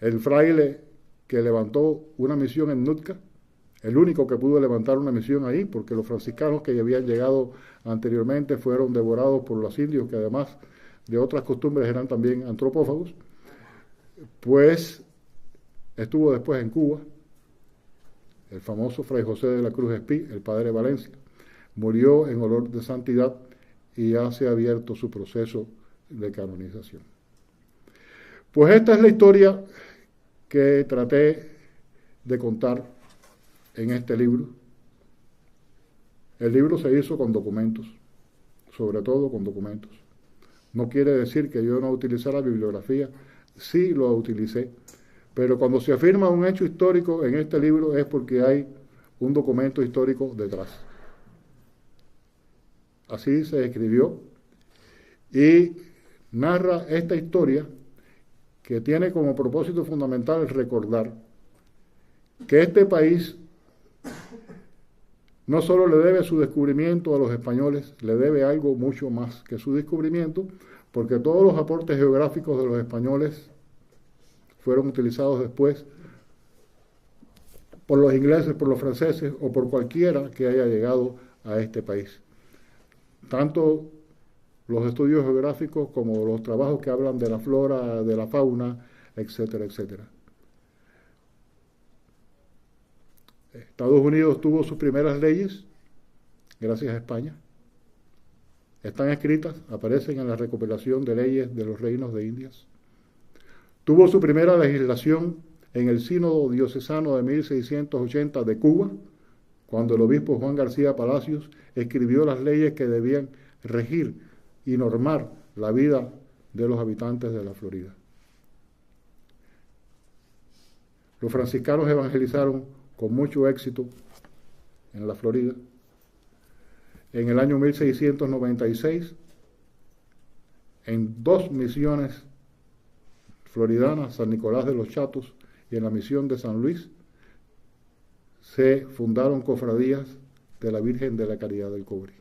el fraile que levantó una misión en Nootka, el único que pudo levantar una misión ahí, porque los franciscanos que habían llegado anteriormente fueron devorados por los indios, que además de otras costumbres eran también antropófagos, pues estuvo después en Cuba, el famoso Fray José de la Cruz Espí, el padre Valencia, murió en olor de santidad y ya se ha abierto su proceso de canonización. Pues esta es la historia que traté de contar en este libro. El libro se hizo con documentos, sobre todo con documentos. No quiere decir que yo no utilicé la bibliografía, sí lo utilicé, pero cuando se afirma un hecho histórico en este libro es porque hay un documento histórico detrás. Así se escribió y narra esta historia que tiene como propósito fundamental recordar que este país no solo le debe su descubrimiento a los españoles, le debe algo mucho más que su descubrimiento, porque todos los aportes geográficos de los españoles fueron utilizados después por los ingleses, por los franceses o por cualquiera que haya llegado a este país. Tanto los estudios geográficos como los trabajos que hablan de la flora, de la fauna, etcétera, etcétera. Estados Unidos tuvo sus primeras leyes gracias a España. Están escritas, aparecen en la recopilación de leyes de los reinos de Indias. Tuvo su primera legislación en el Sínodo Diocesano de 1680 de Cuba, cuando el obispo Juan García Palacios escribió las leyes que debían regir y normar la vida de los habitantes de la Florida. Los franciscanos evangelizaron con mucho éxito en la Florida. En el año 1696, en 2 misiones floridanas, San Nicolás de los Chatos y en la misión de San Luis, se fundaron cofradías de la Virgen de la Caridad del Cobre.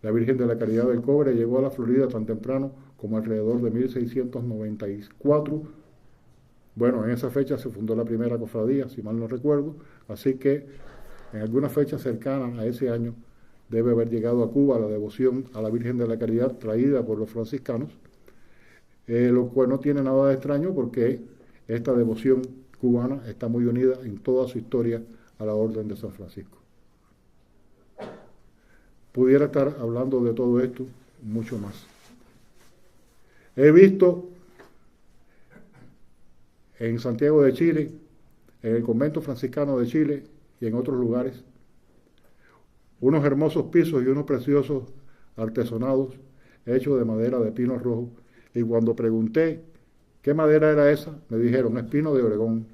La Virgen de la Caridad del Cobre llegó a la Florida tan temprano como alrededor de 1694. Bueno, en esa fecha se fundó la primera cofradía, si mal no recuerdo, así que en alguna fecha cercana a ese año debe haber llegado a Cuba la devoción a la Virgen de la Caridad traída por los franciscanos, lo cual no tiene nada de extraño porque esta devoción cubana está muy unida en toda su historia a la Orden de San Francisco. Pudiera estar hablando de todo esto mucho más. He visto en Santiago de Chile, en el convento franciscano de Chile y en otros lugares, unos hermosos pisos y unos preciosos artesonados hechos de madera de pino rojo, y cuando pregunté qué madera era esa, me dijeron, es pino de Oregón.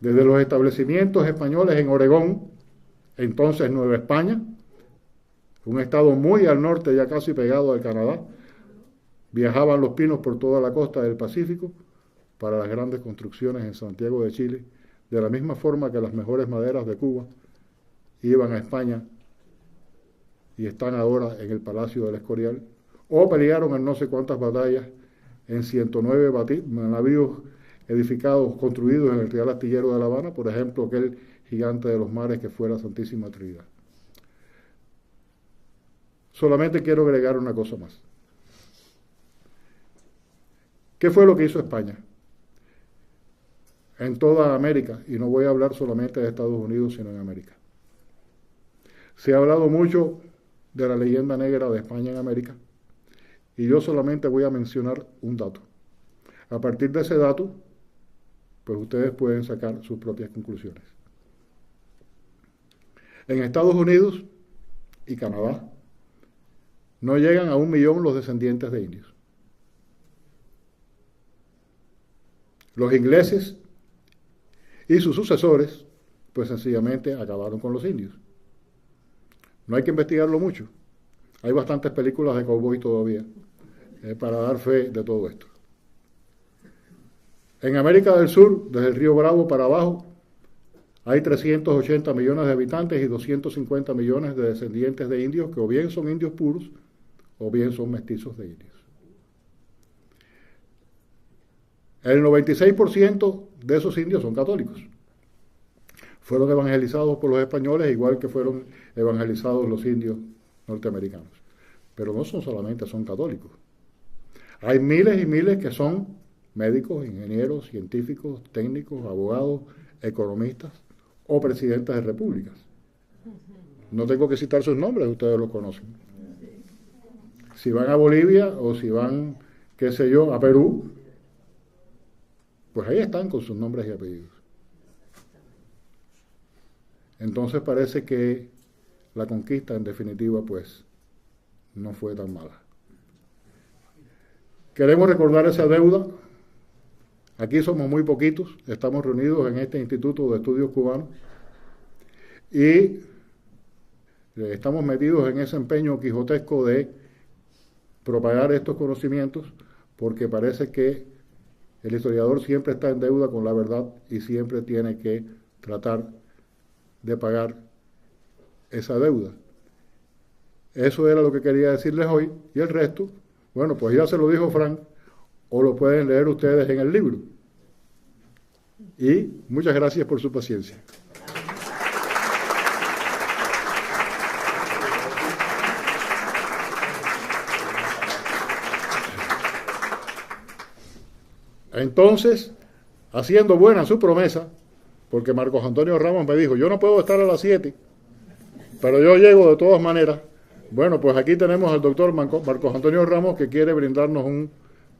Desde los establecimientos españoles en Oregón, entonces Nueva España, un estado muy al norte, ya casi pegado al Canadá, viajaban los pinos por toda la costa del Pacífico para las grandes construcciones en Santiago de Chile, de la misma forma que las mejores maderas de Cuba iban a España y están ahora en el Palacio del Escorial, o pelearon en no sé cuántas batallas en 109 navíos edificados, construidos en el Real Astillero de La Habana, por ejemplo, aquel gigante de los mares que fue la Santísima Trinidad. Solamente quiero agregar una cosa más. ¿Qué fue lo que hizo España? En toda América, y no voy a hablar solamente de Estados Unidos, sino en América. Se ha hablado mucho de la leyenda negra de España en América, y yo solamente voy a mencionar un dato. A partir de ese dato, pues ustedes pueden sacar sus propias conclusiones. En Estados Unidos y Canadá no llegan a 1 millón los descendientes de indios. Los ingleses y sus sucesores, pues sencillamente acabaron con los indios. No hay que investigarlo mucho. Hay bastantes películas de cowboy todavía para dar fe de todo esto. En América del Sur, desde el río Bravo para abajo, hay 380 millones de habitantes y 250 millones de descendientes de indios que o bien son indios puros o bien son mestizos de indios. El 96% de esos indios son católicos. Fueron evangelizados por los españoles, igual que fueron evangelizados los indios norteamericanos. Pero no solamente son católicos. Hay miles y miles que son médicos, ingenieros, científicos, técnicos, abogados, economistas o presidentes de repúblicas. No tengo que citar sus nombres, ustedes los conocen. Si van a Bolivia o si van, qué sé yo, a Perú, pues ahí están con sus nombres y apellidos. Entonces parece que la conquista, en definitiva, pues, no fue tan mala. Queremos recordar esa deuda. Aquí somos muy poquitos, estamos reunidos en este Instituto de Estudios Cubanos y estamos metidos en ese empeño quijotesco de propagar estos conocimientos, porque parece que el historiador siempre está en deuda con la verdad y siempre tiene que tratar de pagar esa deuda. Eso era lo que quería decirles hoy, y el resto, bueno, pues ya se lo dijo Frank, o lo pueden leer ustedes en el libro. Y muchas gracias por su paciencia. Entonces, haciendo buena su promesa, porque Marcos Antonio Ramos me dijo, yo no puedo estar a las 7, pero yo llego de todas maneras. Bueno, pues aquí tenemos al doctor Marcos Antonio Ramos, que quiere brindarnos un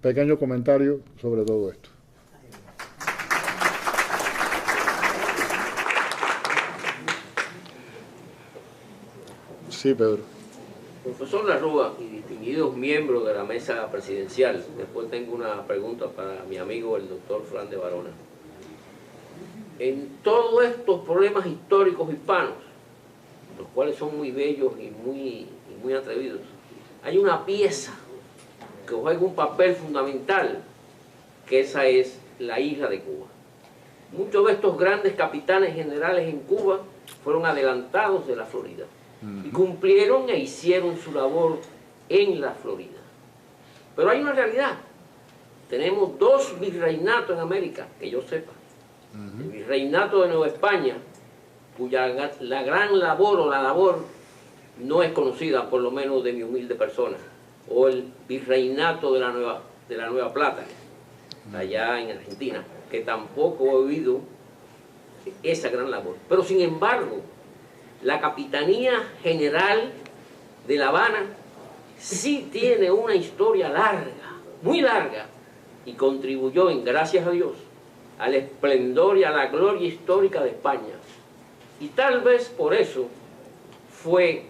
pequeño comentario sobre todo esto. Sí, Pedro. Profesor Larrúa y distinguidos miembros de la mesa presidencial, después tengo una pregunta para mi amigo el doctor Fran de Barona. En todos estos problemas históricos hispanos, los cuales son muy bellos y muy atrevidos, hay una pieza que juega un papel fundamental, que esa es la isla de Cuba. Muchos de estos grandes capitanes generales en Cuba fueron adelantados de la Florida y cumplieron e hicieron su labor en la Florida. Pero hay una realidad. Tenemos 2 virreinatos en América, que yo sepa. El virreinato de Nueva España, cuya la gran labor o la labor no es conocida, por lo menos de mi humilde persona, o el virreinato de la Nueva Plata, allá en Argentina, que tampoco he oído esa gran labor. Pero sin embargo, la Capitanía General de La Habana sí tiene una historia larga, muy larga, y contribuyó, gracias a Dios, al esplendor y a la gloria histórica de España. Y tal vez por eso fue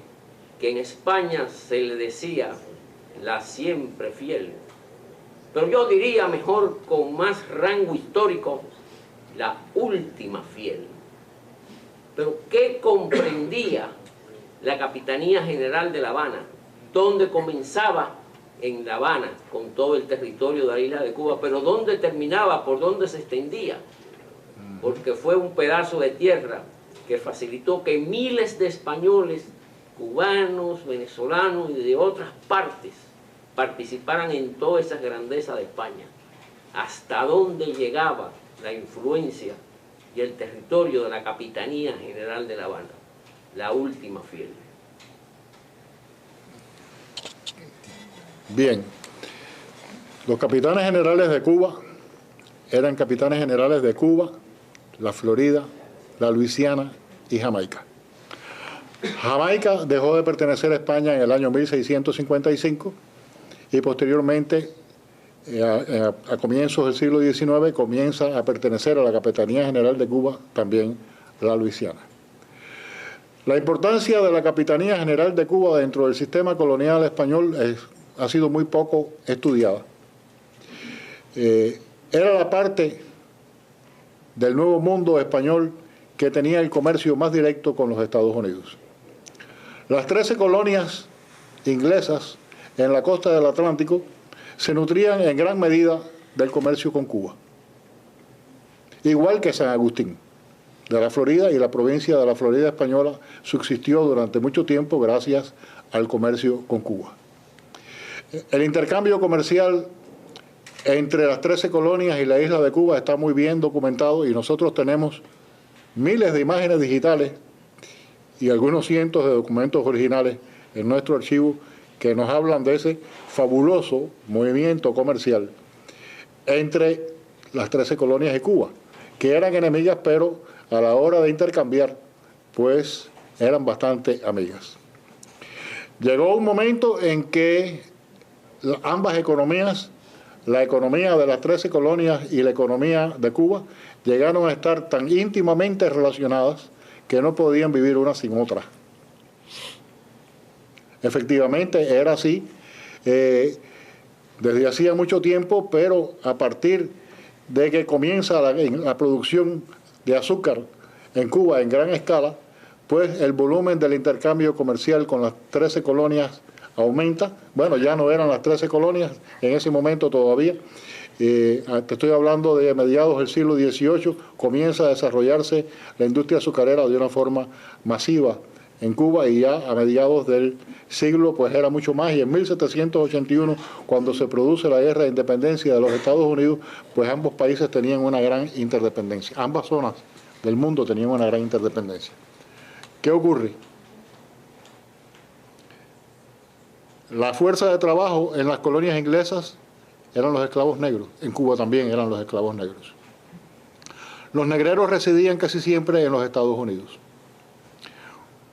que en España se le decía la siempre fiel. Pero yo diría mejor, con más rango histórico, la última fiel. Pero ¿qué comprendía la Capitanía General de La Habana? ¿Dónde comenzaba? En La Habana, con todo el territorio de la isla de Cuba, pero ¿dónde terminaba? ¿Por dónde se extendía? Porque fue un pedazo de tierra que facilitó que miles de españoles, cubanos, venezolanos y de otras partes participaran en todas esas grandezas de España. ¿Hasta dónde llegaba la influencia y el territorio de la Capitanía General de La Habana? La última fiel. Bien, los capitanes generales de Cuba eran capitanes generales de Cuba, la Florida, la Luisiana y Jamaica. Jamaica dejó de pertenecer a España en el año 1655 y posteriormente, a comienzos del siglo XIX, comienza a pertenecer a la Capitanía General de Cuba, también la Luisiana. La importancia de la Capitanía General de Cuba dentro del sistema colonial español ha sido muy poco estudiada. Era la parte del Nuevo Mundo español que tenía el comercio más directo con los Estados Unidos. Las 13 colonias inglesas en la costa del Atlántico se nutrían en gran medida del comercio con Cuba, igual que San Agustín de la Florida, y la provincia de la Florida española subsistió durante mucho tiempo gracias al comercio con Cuba. El intercambio comercial entre las 13 colonias y la isla de Cuba está muy bien documentado, y nosotros tenemos miles de imágenes digitales y algunos cientos de documentos originales en nuestro archivo que nos hablan de ese fabuloso movimiento comercial entre las 13 colonias de Cuba, que eran enemigas, pero a la hora de intercambiar, pues eran bastante amigas. Llegó un momento en que ambas economías, la economía de las 13 colonias y la economía de Cuba, llegaron a estar tan íntimamente relacionadas que no podían vivir una sin otra. Efectivamente era así desde hacía mucho tiempo, pero a partir de que comienza la producción de azúcar en Cuba en gran escala, pues el volumen del intercambio comercial con las 13 colonias aumenta. Bueno, ya no eran las 13 colonias en ese momento todavía. Te estoy hablando de mediados del siglo XVIII, comienza a desarrollarse la industria azucarera de una forma masiva en Cuba, y ya a mediados del siglo pues era mucho más, y en 1781, cuando se produce la guerra de independencia de los Estados Unidos, pues ambos países tenían una gran interdependencia, ambas zonas del mundo tenían una gran interdependencia. ¿Qué ocurre? La fuerza de trabajo en las colonias inglesas eran los esclavos negros, en Cuba también eran los esclavos negros. Los negreros residían casi siempre en los Estados Unidos.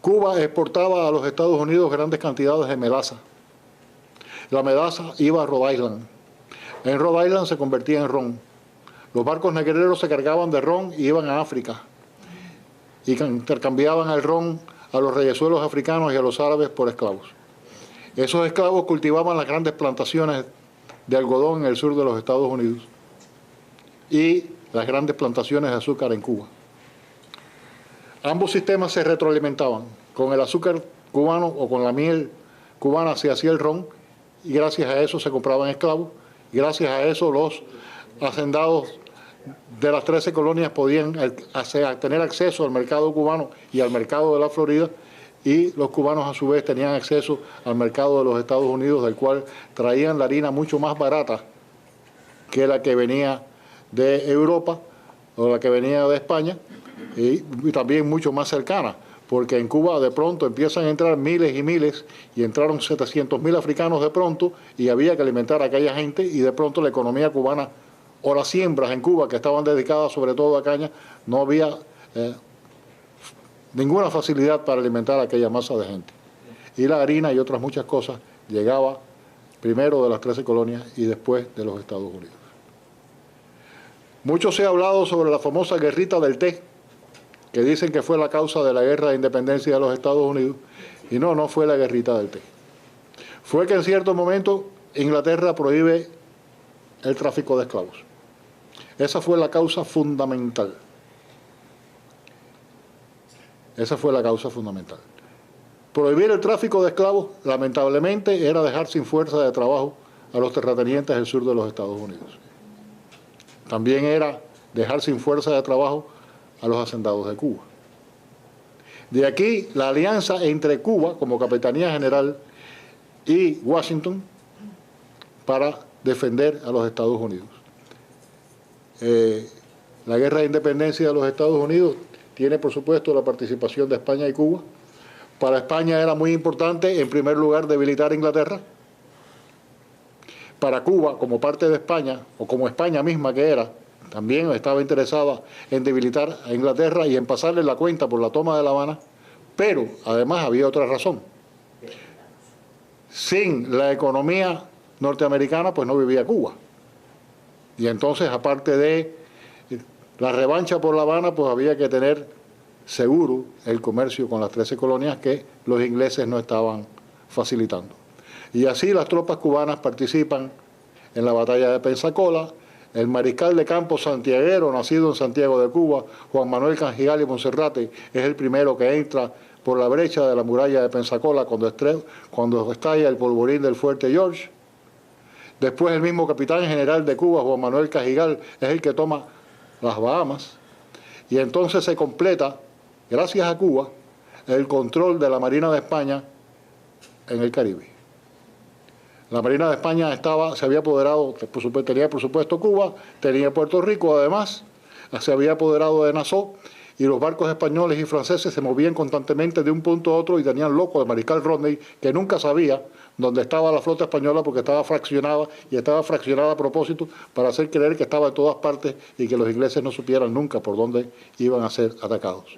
Cuba exportaba a los Estados Unidos grandes cantidades de melaza. La melaza iba a Rhode Island. En Rhode Island se convertía en ron. Los barcos negreros se cargaban de ron y iban a África. Y intercambiaban el ron a los reyezuelos africanos y a los árabes por esclavos. Esos esclavos cultivaban las grandes plantaciones de algodón en el sur de los Estados Unidos y las grandes plantaciones de azúcar en Cuba. Ambos sistemas se retroalimentaban. Con el azúcar cubano o con la miel cubana se hacía el ron y gracias a eso se compraban esclavos. Y gracias a eso los hacendados de las 13 colonias podían tener acceso al mercado cubano y al mercado de la Florida, y los cubanos a su vez tenían acceso al mercado de los Estados Unidos, del cual traían la harina mucho más barata que la que venía de Europa o la que venía de España, y también mucho más cercana, porque en Cuba de pronto empiezan a entrar miles y miles, y entraron 700.000 africanos de pronto, y había que alimentar a aquella gente, y de pronto la economía cubana o las siembras en Cuba, que estaban dedicadas sobre todo a caña, no había ninguna facilidad para alimentar a aquella masa de gente. Y la harina y otras muchas cosas llegaba primero de las 13 colonias y después de los Estados Unidos. Mucho se ha hablado sobre la famosa guerrita del té, que dicen que fue la causa de la guerra de independencia de los Estados Unidos, y no fue la guerrita del té. Fue que en cierto momento Inglaterra prohíbe el tráfico de esclavos. Esa fue la causa fundamental. Esa fue la causa fundamental. Prohibir el tráfico de esclavos, lamentablemente, era dejar sin fuerza de trabajo a los terratenientes del sur de los Estados Unidos. También era dejar sin fuerza de trabajo a los hacendados de Cuba. De aquí la alianza entre Cuba, como Capitanía General, y Washington para defender a los Estados Unidos. La guerra de independencia de los Estados Unidos tiene, por supuesto, la participación de España y Cuba. Para España era muy importante, en primer lugar, debilitar a Inglaterra. Para Cuba, como parte de España, o como España misma que era, también estaba interesada en debilitar a Inglaterra y en pasarle la cuenta por la toma de La Habana, pero además había otra razón. Sin la economía norteamericana, pues no vivía Cuba. Y entonces, aparte de la revancha por La Habana, pues había que tener seguro el comercio con las 13 colonias que los ingleses no estaban facilitando. Y así las tropas cubanas participan en la batalla de Pensacola. El mariscal de campo santiaguero, nacido en Santiago de Cuba, Juan Manuel Canjigal y Monserrate, es el primero que entra por la brecha de la muralla de Pensacola cuando estalla el polvorín del fuerte George. Después el mismo capitán general de Cuba, Juan Manuel Cajigal, es el que toma las Bahamas. Y entonces se completa, gracias a Cuba, el control de la Marina de España en el Caribe. La Marina de España se había apoderado, tenía por supuesto Cuba, tenía Puerto Rico, además, se había apoderado de Nassau, y los barcos españoles y franceses se movían constantemente de un punto a otro y tenían loco al mariscal Rodney, que nunca sabía dónde estaba la flota española porque estaba fraccionada, y estaba fraccionada a propósito para hacer creer que estaba en todas partes y que los ingleses no supieran nunca por dónde iban a ser atacados.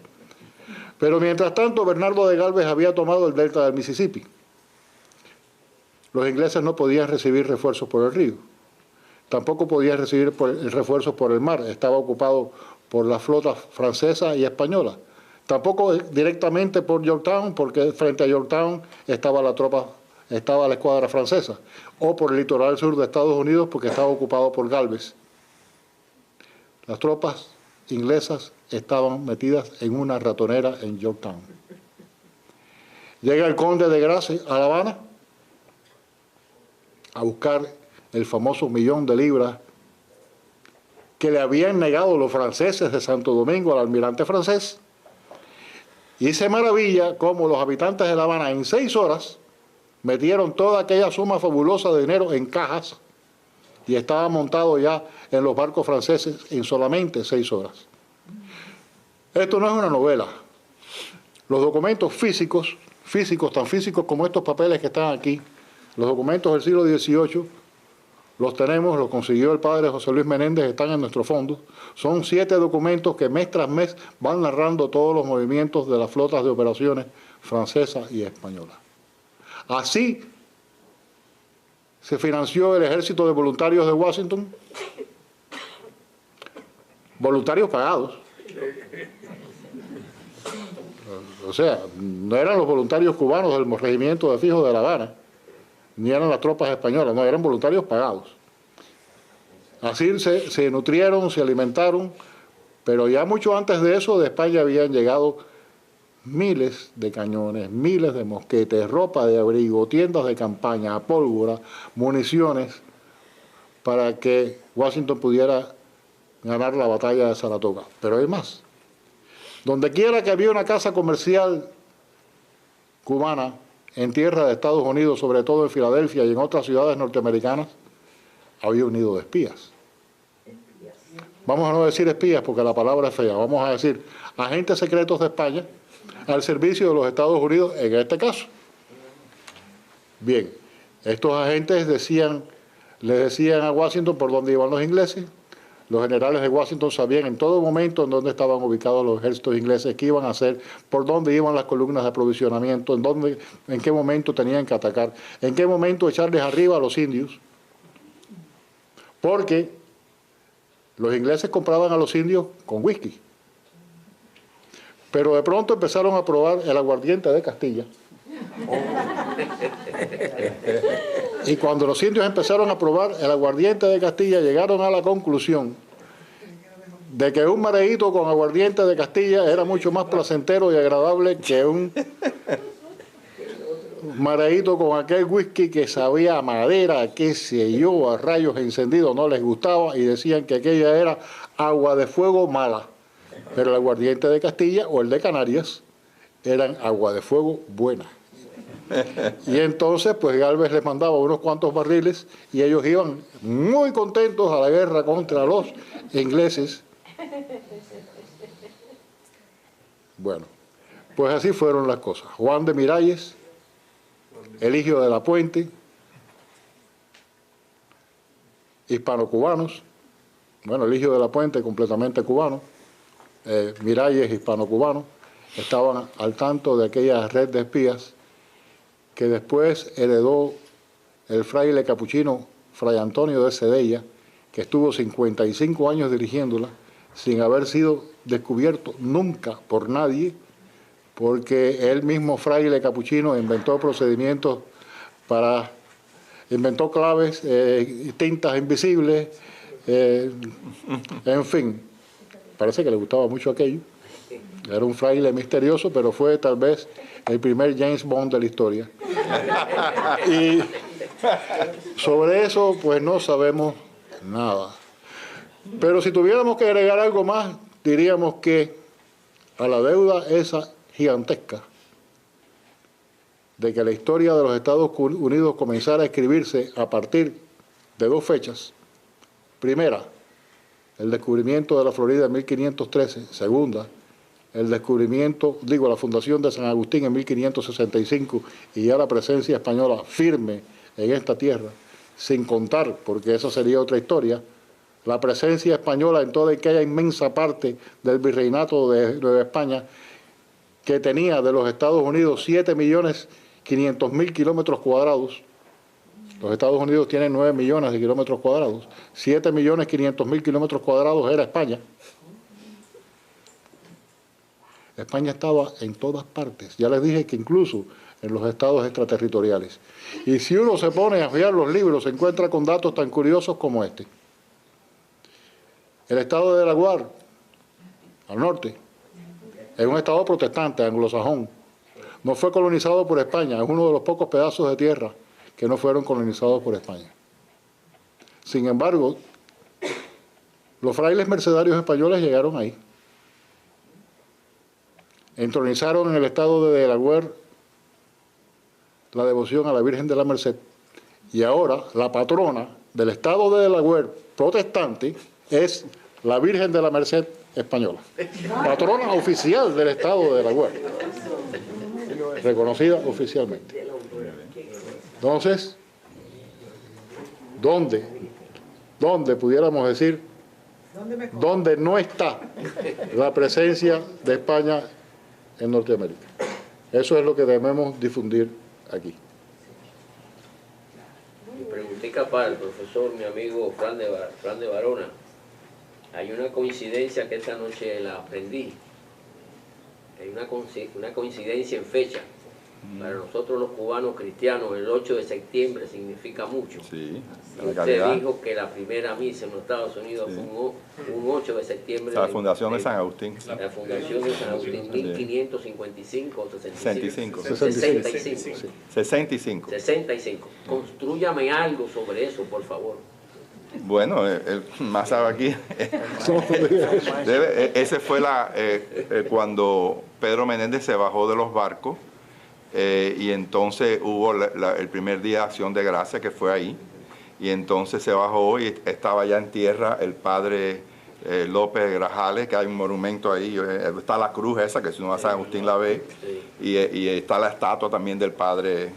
Pero mientras tanto, Bernardo de Galvez había tomado el delta del Mississippi. Los ingleses no podían recibir refuerzos por el río, tampoco podían recibir refuerzos por el mar, estaba ocupado por la flota francesa y española. Tampoco directamente por Yorktown, porque frente a Yorktown estaba la escuadra francesa, o por el litoral sur de Estados Unidos, porque estaba ocupado por Galvez. Las tropas inglesas estaban metidas en una ratonera en Yorktown. Llega el conde de Grace a La Habana a buscar el famoso 1.000.000 de libras que le habían negado los franceses de Santo Domingo al almirante francés, y se maravilla cómo los habitantes de La Habana en 6 horas metieron toda aquella suma fabulosa de dinero en cajas y estaba montado ya en los barcos franceses en solamente 6 horas. Esto no es una novela. Los documentos físicos, tan físicos como estos papeles que están aquí, los documentos del siglo XVIII, los tenemos, los consiguió el padre José Luis Menéndez, están en nuestro fondo. Son 7 documentos que mes tras mes van narrando todos los movimientos de las flotas de operaciones francesas y españolas. Así se financió el Ejército de Voluntarios de Washington, voluntarios pagados. O sea, no eran los voluntarios cubanos del regimiento de fijos de La Habana, ni eran las tropas españolas, no, eran voluntarios pagados. Así se nutrieron, se alimentaron, pero ya mucho antes de eso de España habían llegado miles de cañones, miles de mosquetes, ropa de abrigo, tiendas de campaña, pólvora, municiones, para que Washington pudiera ganar la batalla de Saratoga. Pero hay más. Donde quiera que había una casa comercial cubana en tierra de Estados Unidos, sobre todo en Filadelfia y en otras ciudades norteamericanas, había un nido de espías. Vamos a no decir espías porque la palabra es fea, vamos a decir agentes secretos de España al servicio de los Estados Unidos en este caso. Bien, estos agentes le decían a Washington por dónde iban los ingleses. Los generales de Washington sabían en todo momento en dónde estaban ubicados los ejércitos ingleses, qué iban a hacer, por dónde iban las columnas de aprovisionamiento, en qué momento tenían que atacar, en qué momento echarles arriba a los indios, porque los ingleses compraban a los indios con whisky. Pero de pronto empezaron a probar el aguardiente de Castilla. Y cuando los indios empezaron a probar el aguardiente de Castilla, llegaron a la conclusión de que un mareíto con aguardiente de Castilla era mucho más placentero y agradable que un mareíto con aquel whisky que sabía a madera, qué sé yo, a rayos encendidos, no les gustaba y decían que aquella era agua de fuego mala. Pero el aguardiente de Castilla o el de Canarias eran agua de fuego buena. Y entonces, pues Gálvez les mandaba unos cuantos barriles y ellos iban muy contentos a la guerra contra los ingleses. Bueno, pues así fueron las cosas. Juan de Miralles, Eligio de la Puente, hispano-cubanos, bueno, Eligio de la Puente completamente cubano, Miralles hispano-cubano, estaban al tanto de aquella red de espías que después heredó el fraile capuchino Fray Antonio de Sedella, que estuvo 55 años dirigiéndola, sin haber sido descubierto nunca por nadie, porque él mismo fraile capuchino inventó procedimientos inventó claves, tintas invisibles, en fin, parece que le gustaba mucho aquello. Era un fraile misterioso, pero fue tal vez el primer James Bond de la historia. Y sobre eso, pues no sabemos nada. Pero si tuviéramos que agregar algo más, diríamos que a la deuda esa gigantesca de que la historia de los Estados Unidos comenzara a escribirse a partir de 2 fechas. Primera, el descubrimiento de la Florida en 1513. Segunda, la fundación de San Agustín en 1565 y ya la presencia española firme en esta tierra, sin contar, porque esa sería otra historia, la presencia española en toda aquella inmensa parte del virreinato de Nueva España que tenía de los Estados Unidos 7.500.000 kilómetros cuadrados. Los Estados Unidos tienen 9 millones de kilómetros cuadrados. 7.500.000 kilómetros cuadrados era España. España estaba en todas partes. Ya les dije que incluso en los estados extraterritoriales. Y si uno se pone a estudiar los libros, se encuentra con datos tan curiosos como este. El estado de Delaware, al norte, es un estado protestante, anglosajón. No fue colonizado por España, es uno de los pocos pedazos de tierra que no fueron colonizados por España. Sin embargo, los frailes mercedarios españoles llegaron ahí. Entronizaron en el estado de Delaware la devoción a la Virgen de la Merced. Y ahora la patrona del estado de Delaware protestante es la Virgen de la Merced española. Patrona oficial del estado de Delaware. Reconocida oficialmente. Entonces, ¿dónde donde pudiéramos decir, donde no está la presencia de España en Norteamérica. Eso es lo que debemos difundir aquí. Mi preguntita para el profesor, mi amigo Fran de Varona. Hay una coincidencia que esta noche la aprendí. Hay una coincidencia en fecha. Para nosotros los cubanos cristianos, el 8 de septiembre significa mucho. Sí, y usted dijo que la primera misa en los Estados Unidos fue un 8 de septiembre. La fundación de San Agustín. La fundación de San Agustín, 1555 o 65. 65. Construyame algo sobre eso, por favor. Bueno, el más sabe aquí. Ese fue cuando Pedro Menéndez se bajó de los barcos. Y entonces hubo el primer día de Acción de Gracia, que fue ahí, y entonces se bajó y estaba ya en tierra el padre López de Grajales, que hay un monumento ahí, está la cruz esa, que si uno va a San Agustín la ve, y está la estatua también del padre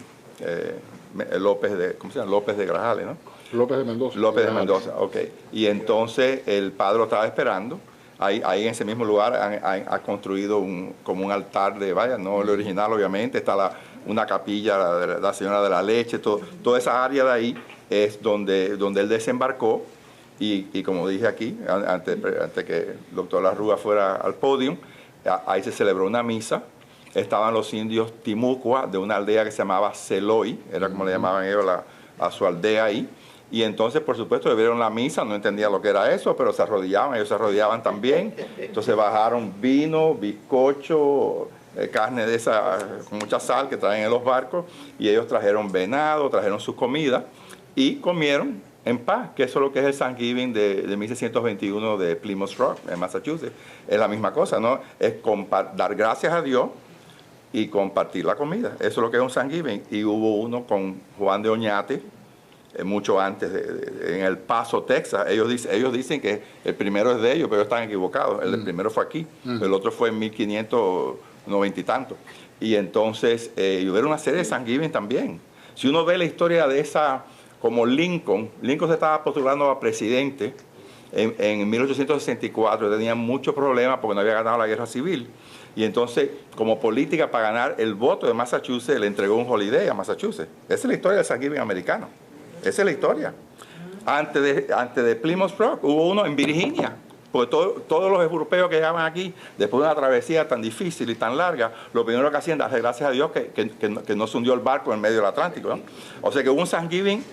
López de Grajales, ¿no? López de Mendoza. López de Mendoza, ok. Y entonces el padre lo estaba esperando. Ahí en ese mismo lugar han construido como un altar no el original obviamente, está una capilla de la Señora de la Leche, toda esa área de ahí es donde él desembarcó y como dije aquí, antes que el doctor Larrúa fuera al podio, ahí se celebró una misa, estaban los indios Timucua de una aldea que se llamaba Celoy, era como le llamaban ellos a su aldea ahí. Y entonces, por supuesto, vieron la misa, no entendía lo que era eso, pero se arrodillaban, ellos se arrodillaban también. Entonces bajaron vino, bizcocho, carne de esa con mucha sal que traen en los barcos, y ellos trajeron venado, trajeron sus comidas y comieron en paz, que eso es lo que es el Thanksgiving de 1621 de Plymouth Rock, en Massachusetts. Es la misma cosa, ¿no? Es dar gracias a Dios y compartir la comida. Eso es lo que es un Thanksgiving. Y hubo uno con Juan de Oñate, mucho antes, en El Paso, Texas. Ellos dicen que el primero es de ellos, pero ellos están equivocados. El primero fue aquí, el otro fue en 1590 y tanto. Y entonces, hubo una serie de Thanksgiving también. Si uno ve la historia de esa, como Lincoln se estaba postulando a presidente en 1864, tenía muchos problemas porque no había ganado la guerra civil. Y entonces, como política para ganar el voto de Massachusetts, le entregó un holiday a Massachusetts. Esa es la historia del Thanksgiving americano. Esa es la historia. Antes de Plymouth Rock hubo uno en Virginia, porque todos los europeos que llegaban aquí, después de una travesía tan difícil y tan larga, lo primero que hacían, darle gracias a Dios que no se hundió el barco en medio del Atlántico, ¿no? O sea que hubo un Thanksgiving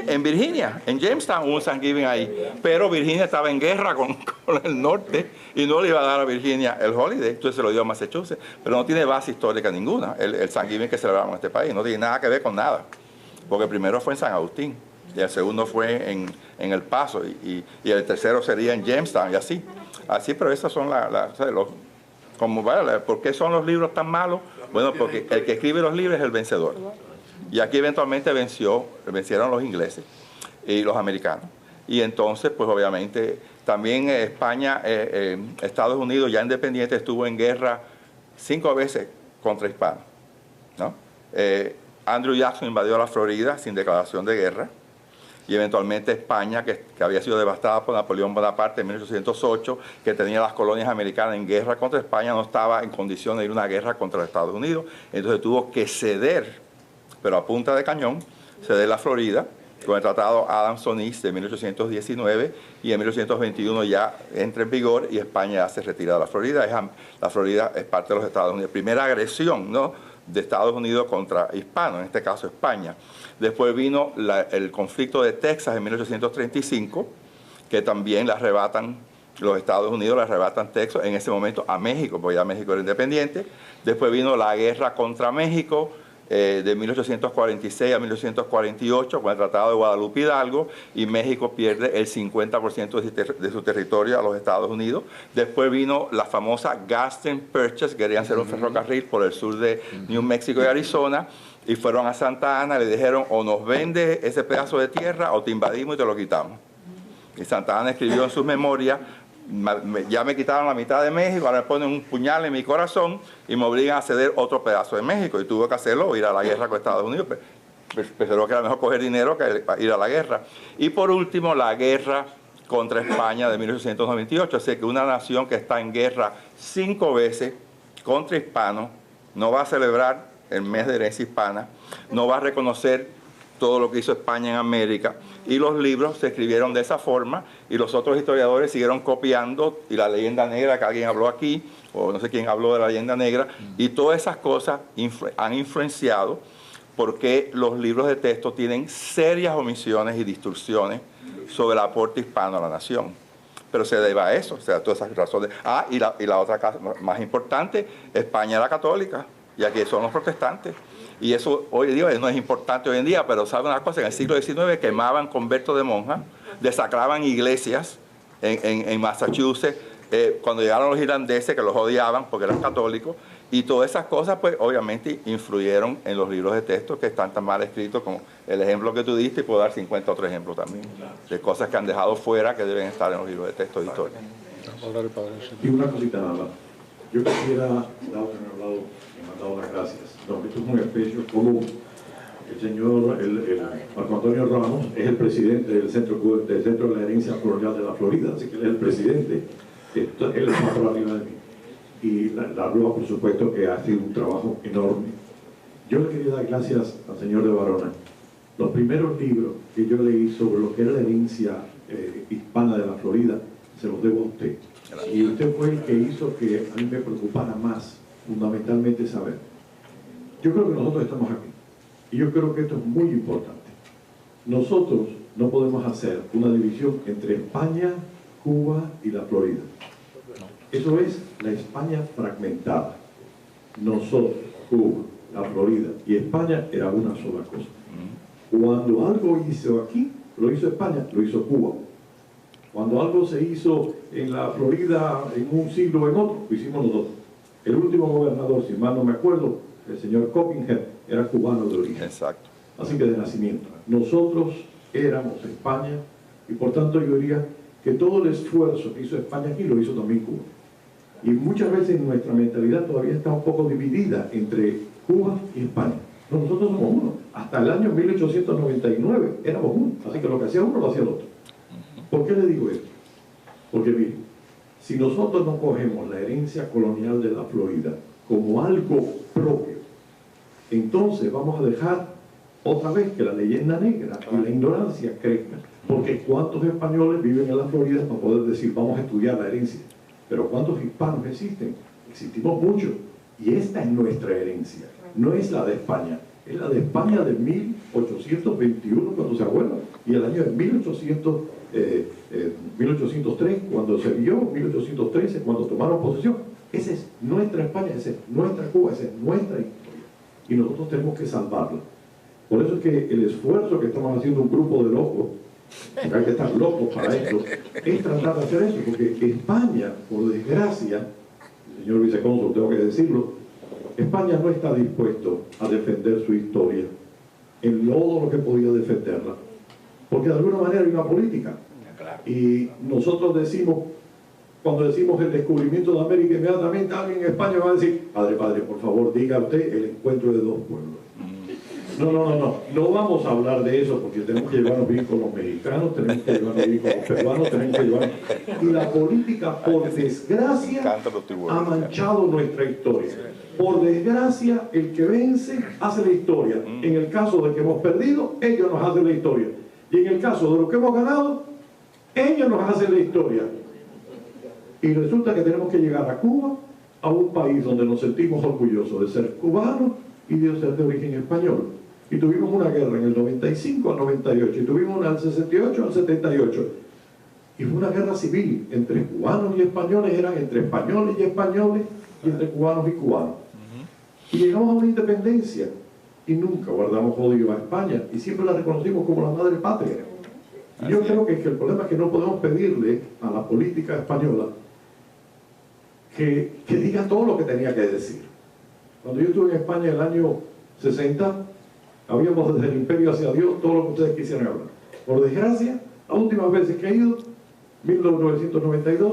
en Virginia, en Jamestown hubo un Thanksgiving ahí, pero Virginia estaba en guerra con el norte y no le iba a dar a Virginia el holiday, entonces se lo dio a Massachusetts, pero no tiene base histórica ninguna, el Thanksgiving que celebramos en este país, no tiene nada que ver con nada. Porque el primero fue en San Agustín, y el segundo fue en El Paso, y el tercero sería en Jamestown, y así. Pero esas son ¿por qué son los libros tan malos? Bueno, porque el que escribe los libros es el vencedor. Y aquí eventualmente vencieron los ingleses y los americanos. Y entonces, pues obviamente, también España, Estados Unidos, ya independiente, estuvo en guerra 5 veces contra hispanos, ¿no? Andrew Jackson invadió la Florida sin declaración de guerra, y eventualmente España, que había sido devastada por Napoleón Bonaparte en 1808, que tenía las colonias americanas en guerra contra España, no estaba en condición de ir a una guerra contra los Estados Unidos, entonces tuvo que ceder, pero a punta de cañón, ceder la Florida, con el Tratado Adams-Onís de 1819, y en 1821 ya entra en vigor y España ya se retira de la Florida. La Florida es parte de los Estados Unidos. Primera agresión, ¿no?, de Estados Unidos contra hispanos, en este caso España. Después vino el conflicto de Texas en 1835, que también le arrebatan los Estados Unidos, le arrebatan Texas en ese momento a México, porque ya México era independiente. Después vino la guerra contra México, de 1846 a 1848, con el Tratado de Guadalupe Hidalgo, y México pierde el 50% de su territorio a los Estados Unidos. Después vino la famosa Gadsden Purchase, querían hacer un ferrocarril por el sur de New Mexico y Arizona, y fueron a Santa Ana, le dijeron, o nos vende ese pedazo de tierra o te invadimos y te lo quitamos. Y Santa Ana escribió en sus memorias, ya me quitaron la mitad de México, ahora me ponen un puñal en mi corazón y me obligan a ceder otro pedazo de México, y tuvo que hacerlo o ir a la guerra con Estados Unidos, pensó que era mejor coger dinero que ir a la guerra. Y por último, la guerra contra España de 1898. Así que una nación que está en guerra 5 veces contra hispanos no va a celebrar el mes de herencia hispana, no va a reconocer todo lo que hizo España en América, y los libros se escribieron de esa forma, y los otros historiadores siguieron copiando, y la leyenda negra que alguien habló aquí, o no sé quién habló de la leyenda negra, y todas esas cosas han influenciado porque los libros de texto tienen serias omisiones y distorsiones sobre el aporte hispano a la nación. Pero se debe a eso, o sea, todas esas razones. Y la otra cosa más importante, España era católica, y aquí son los protestantes. Y eso hoy día no es importante hoy en día, pero sabe una cosa, en el siglo XIX quemaban conventos de monjas, desacraban iglesias en Massachusetts, cuando llegaron los irlandeses que los odiaban porque eran católicos, y todas esas cosas pues obviamente influyeron en los libros de texto que están tan mal escritos como el ejemplo que tú diste, y puedo dar 50 otros ejemplos también, de cosas que han dejado fuera que deben estar en los libros de texto de historia. Y una cosita nada más. Yo quisiera, dado que me ha hablado, me han dado las gracias. No, esto es un espejo como el señor Marco Antonio Ramos es el presidente del Centro de la Herencia Colonial de la Florida, así que él es el presidente. Él es más por arriba de mí. Y la Rúa, por supuesto, que ha sido un trabajo enorme. Yo le quería dar gracias al señor de Barona. Los primeros libros que yo leí sobre lo que era la herencia hispana de la Florida, se los debo a usted. Y usted fue el que hizo que a mí me preocupara más, fundamentalmente, saber. Yo creo que nosotros estamos aquí. Y yo creo que esto es muy importante. Nosotros no podemos hacer una división entre España, Cuba y la Florida. Eso es la España fragmentada. Nosotros, Cuba, la Florida y España era una sola cosa. Cuando algo hizo aquí, lo hizo España, lo hizo Cuba. Cuando algo se hizo en la Florida en un siglo o en otro, lo hicimos nosotros. El último gobernador, si mal no me acuerdo, el señor Coppinger, era cubano de origen. Exacto. Así que de nacimiento. Nosotros éramos España, y por tanto yo diría que todo el esfuerzo que hizo España aquí lo hizo también Cuba. Y muchas veces nuestra mentalidad todavía está un poco dividida entre Cuba y España. No, nosotros somos uno. Hasta el año 1899 éramos uno. Así que lo que hacía uno lo hacía el otro. ¿Por qué le digo esto? Porque mire, si nosotros no cogemos la herencia colonial de la Florida como algo propio, entonces vamos a dejar otra vez que la leyenda negra y la ignorancia crezcan. Porque ¿cuántos españoles viven en la Florida para poder decir vamos a estudiar la herencia? Pero ¿cuántos hispanos existen? Existimos muchos. Y esta es nuestra herencia. No es la de España. Es la de España de 1821, cuando se acuerdan. Y el año de 1803, cuando se vio, 1813, cuando tomaron posesión. Esa es nuestra España, esa es nuestra Cuba, esa es nuestra historia. Y nosotros tenemos que salvarla. Por eso es que el esfuerzo que estamos haciendo un grupo de locos, porque hay que estar locos para esto, es tratar de hacer eso, porque España, por desgracia, señor vicecónsul, tengo que decirlo, España no está dispuesto a defender su historia en todo lo que podía defenderla, porque de alguna manera hay una política. Y nosotros decimos, cuando decimos el descubrimiento de América, inmediatamente alguien en España va a decir, padre, por favor, diga usted el encuentro de dos pueblos. No vamos a hablar de eso porque tenemos que llevarnos bien con los mexicanos, tenemos que llevarnos bien con los peruanos, tenemos que llevarnos... Y la política, por desgracia, ha manchado nuestra historia. Por desgracia, el que vence hace la historia. En el caso de que hemos perdido, ellos nos hacen la historia. Y en el caso de lo que hemos ganado, ellos nos hacen la historia. Y resulta que tenemos que llegar a Cuba, a un país donde nos sentimos orgullosos de ser cubanos y de ser de origen español. Y tuvimos una guerra en el 95 al 98, y tuvimos una del 68 al 78. Y fue una guerra civil entre cubanos y españoles, eran entre españoles y españoles, y entre cubanos y cubanos. Y llegamos a una independencia, y nunca guardamos odio a España, y siempre la reconocimos como la madre patria. Y yo creo que el problema es que no podemos pedirle a la política española que diga todo lo que tenía que decir. Cuando yo estuve en España en el año 60, habíamos desde el imperio hacia Dios todo lo que ustedes quisieran hablar. Por desgracia, las últimas veces que he ido, 1992,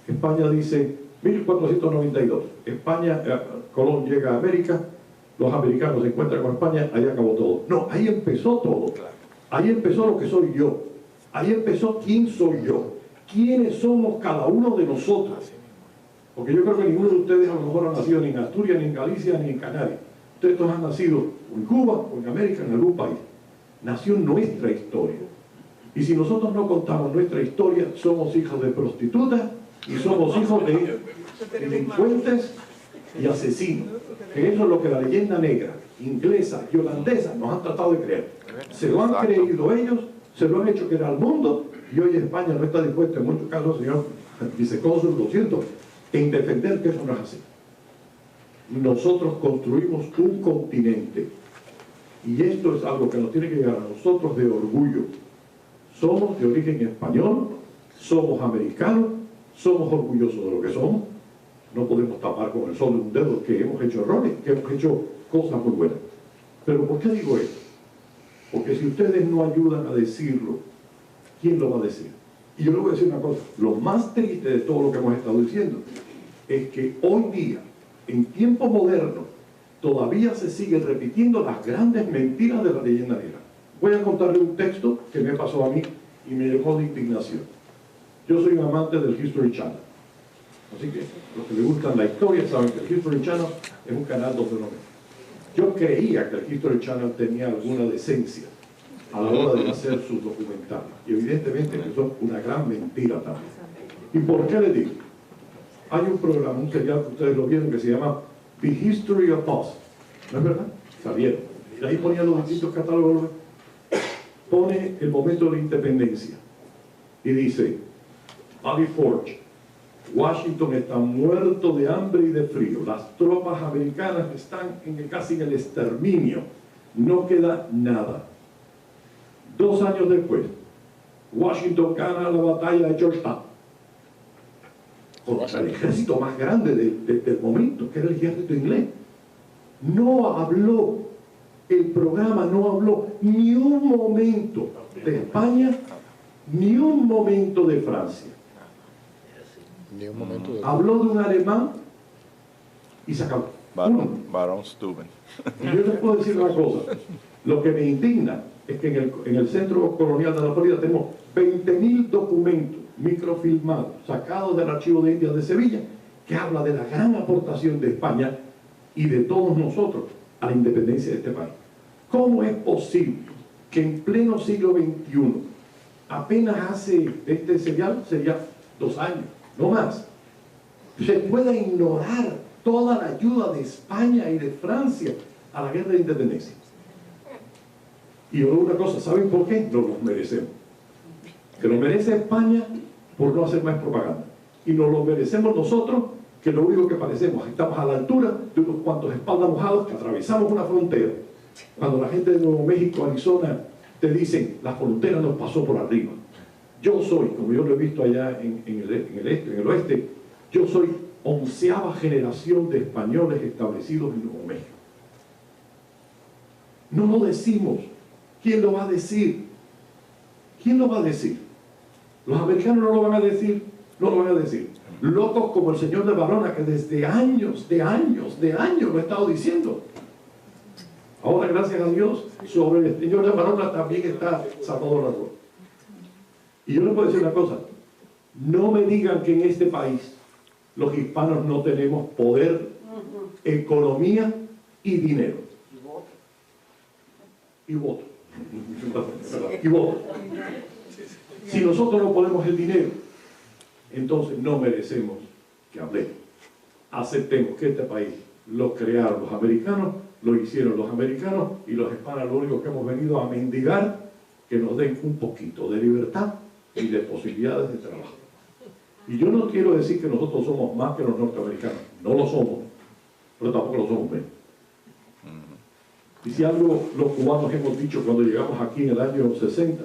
España dice 1492. España, Colón llega a América los americanos se encuentran con España, ahí acabó todo. No, ahí empezó todo. Ahí empezó lo que soy yo. Ahí empezó quién soy yo. ¿Quiénes somos cada uno de nosotros? Porque yo creo que ninguno de ustedes a lo mejor ha nacido ni en Asturias, ni en Galicia, ni en Canarias. Ustedes todos han nacido en Cuba o en América, en algún país. Nació nuestra historia. Y si nosotros no contamos nuestra historia, somos hijos de prostitutas y somos hijos de delincuentes y asesinos. Que eso es lo que la leyenda negra, inglesa y holandesa nos han tratado de creer. Se lo han creído ellos, se lo han hecho creer al mundo, y hoy España no está dispuesta, en muchos casos, señor vicecónsul, lo siento, en defender que eso no es así. Nosotros construimos un continente, y esto es algo que nos tiene que llegar a nosotros de orgullo. Somos de origen español, somos americanos, somos orgullosos de lo que somos. No podemos tapar con el sol de un dedo que hemos hecho errores, que hemos hecho cosas muy buenas. Pero ¿por qué digo esto? Porque si ustedes no ayudan a decirlo, ¿quién lo va a decir? Y yo le voy a decir una cosa, lo más triste de todo lo que hemos estado diciendo es que hoy día, en tiempo moderno, todavía se siguen repitiendo las grandes mentiras de la leyenda negra. Voy a contarle un texto que me pasó a mí y me llegó de indignación. Yo soy un amante del History Channel. Así que los que les gustan la historia saben que el History Channel es un canal donde no me... Yo creía que el History Channel tenía alguna decencia a la hora de hacer sus documentales. Y evidentemente que son una gran mentira también. ¿Y por qué le digo? Hay un programa, un serial que ustedes lo vieron, que se llama The History of Us. ¿No es verdad? Sabieron. Y ahí ponían los distintos catálogos. Pone el momento de la independencia. Y dice, Valley Forge, Washington está muerto de hambre y de frío. Las tropas americanas están casi en el exterminio. No queda nada. 2 años después, Washington gana la batalla de Georgetown contra el ejército más grande del momento, que era el ejército inglés. No habló, el programa no habló ni un momento de España, ni un momento de Francia. Ni un momento de... Habló de un alemán y se acabó. Barón Steuben. Y yo les puedo decir una cosa, lo que me indigna es que en el Centro Colonial de la Florida tenemos 20.000 documentos microfilmados, sacados del Archivo de Indias de Sevilla, que habla de la gran aportación de España y de todos nosotros a la independencia de este país. ¿Cómo es posible que en pleno siglo XXI, apenas hace este serial, sería 2 años, no más, se pueda ignorar toda la ayuda de España y de Francia a la guerra de independencia? Y yo digo una cosa, ¿saben por qué? No nos merecemos. Que lo merece España por no hacer más propaganda. Y nos lo merecemos nosotros, que lo único que parecemos, estamos a la altura de unos cuantos espaldas mojados que atravesamos una frontera. Cuando la gente de Nuevo México, Arizona, te dicen, la frontera nos pasó por arriba. Yo soy, como yo lo he visto allá en el oeste, yo soy 11ª generación de españoles establecidos en Nuevo México. No lo decimos. ¿Quién lo va a decir? ¿Quién lo va a decir? Los americanos no lo van a decir, no lo van a decir. Locos como el señor de Barona, que desde años lo ha estado diciendo. Ahora, gracias a Dios, sobre el señor de Barona también está Salvador Arroyo. Y yo les puedo decir una cosa, no me digan que en este país los hispanos no tenemos poder, economía y dinero. Y voto. Y voto. Si nosotros no ponemos el dinero, entonces no merecemos que hablemos. Aceptemos que este país lo crearon los americanos, lo hicieron los americanos, y los hispanos lo único que hemos venido a mendigar, que nos den un poquito de libertad y de posibilidades de trabajo. Y yo no quiero decir que nosotros somos más que los norteamericanos, no lo somos, pero tampoco lo somos menos. Y si algo los cubanos hemos dicho cuando llegamos aquí en el año 60,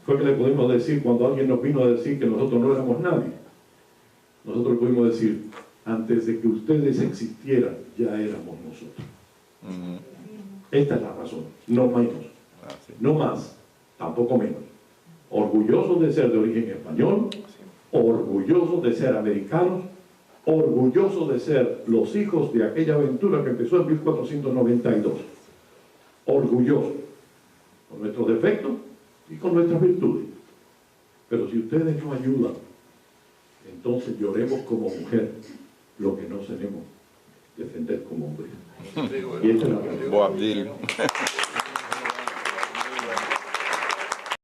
fue que le pudimos decir, cuando alguien nos vino a decir que nosotros no éramos nadie, nosotros pudimos decir, antes de que ustedes existieran, ya éramos nosotros. Esta es la razón, no menos, no más, tampoco menos. Orgullosos de ser de origen español, orgullosos de ser americanos, orgullosos de ser los hijos de aquella aventura que empezó en 1492. Orgullosos, con nuestros defectos y con nuestras virtudes. Pero si ustedes no ayudan, entonces lloremos como mujer lo que no sabemos defender como hombre. Y esta es la realidad. Boabdil.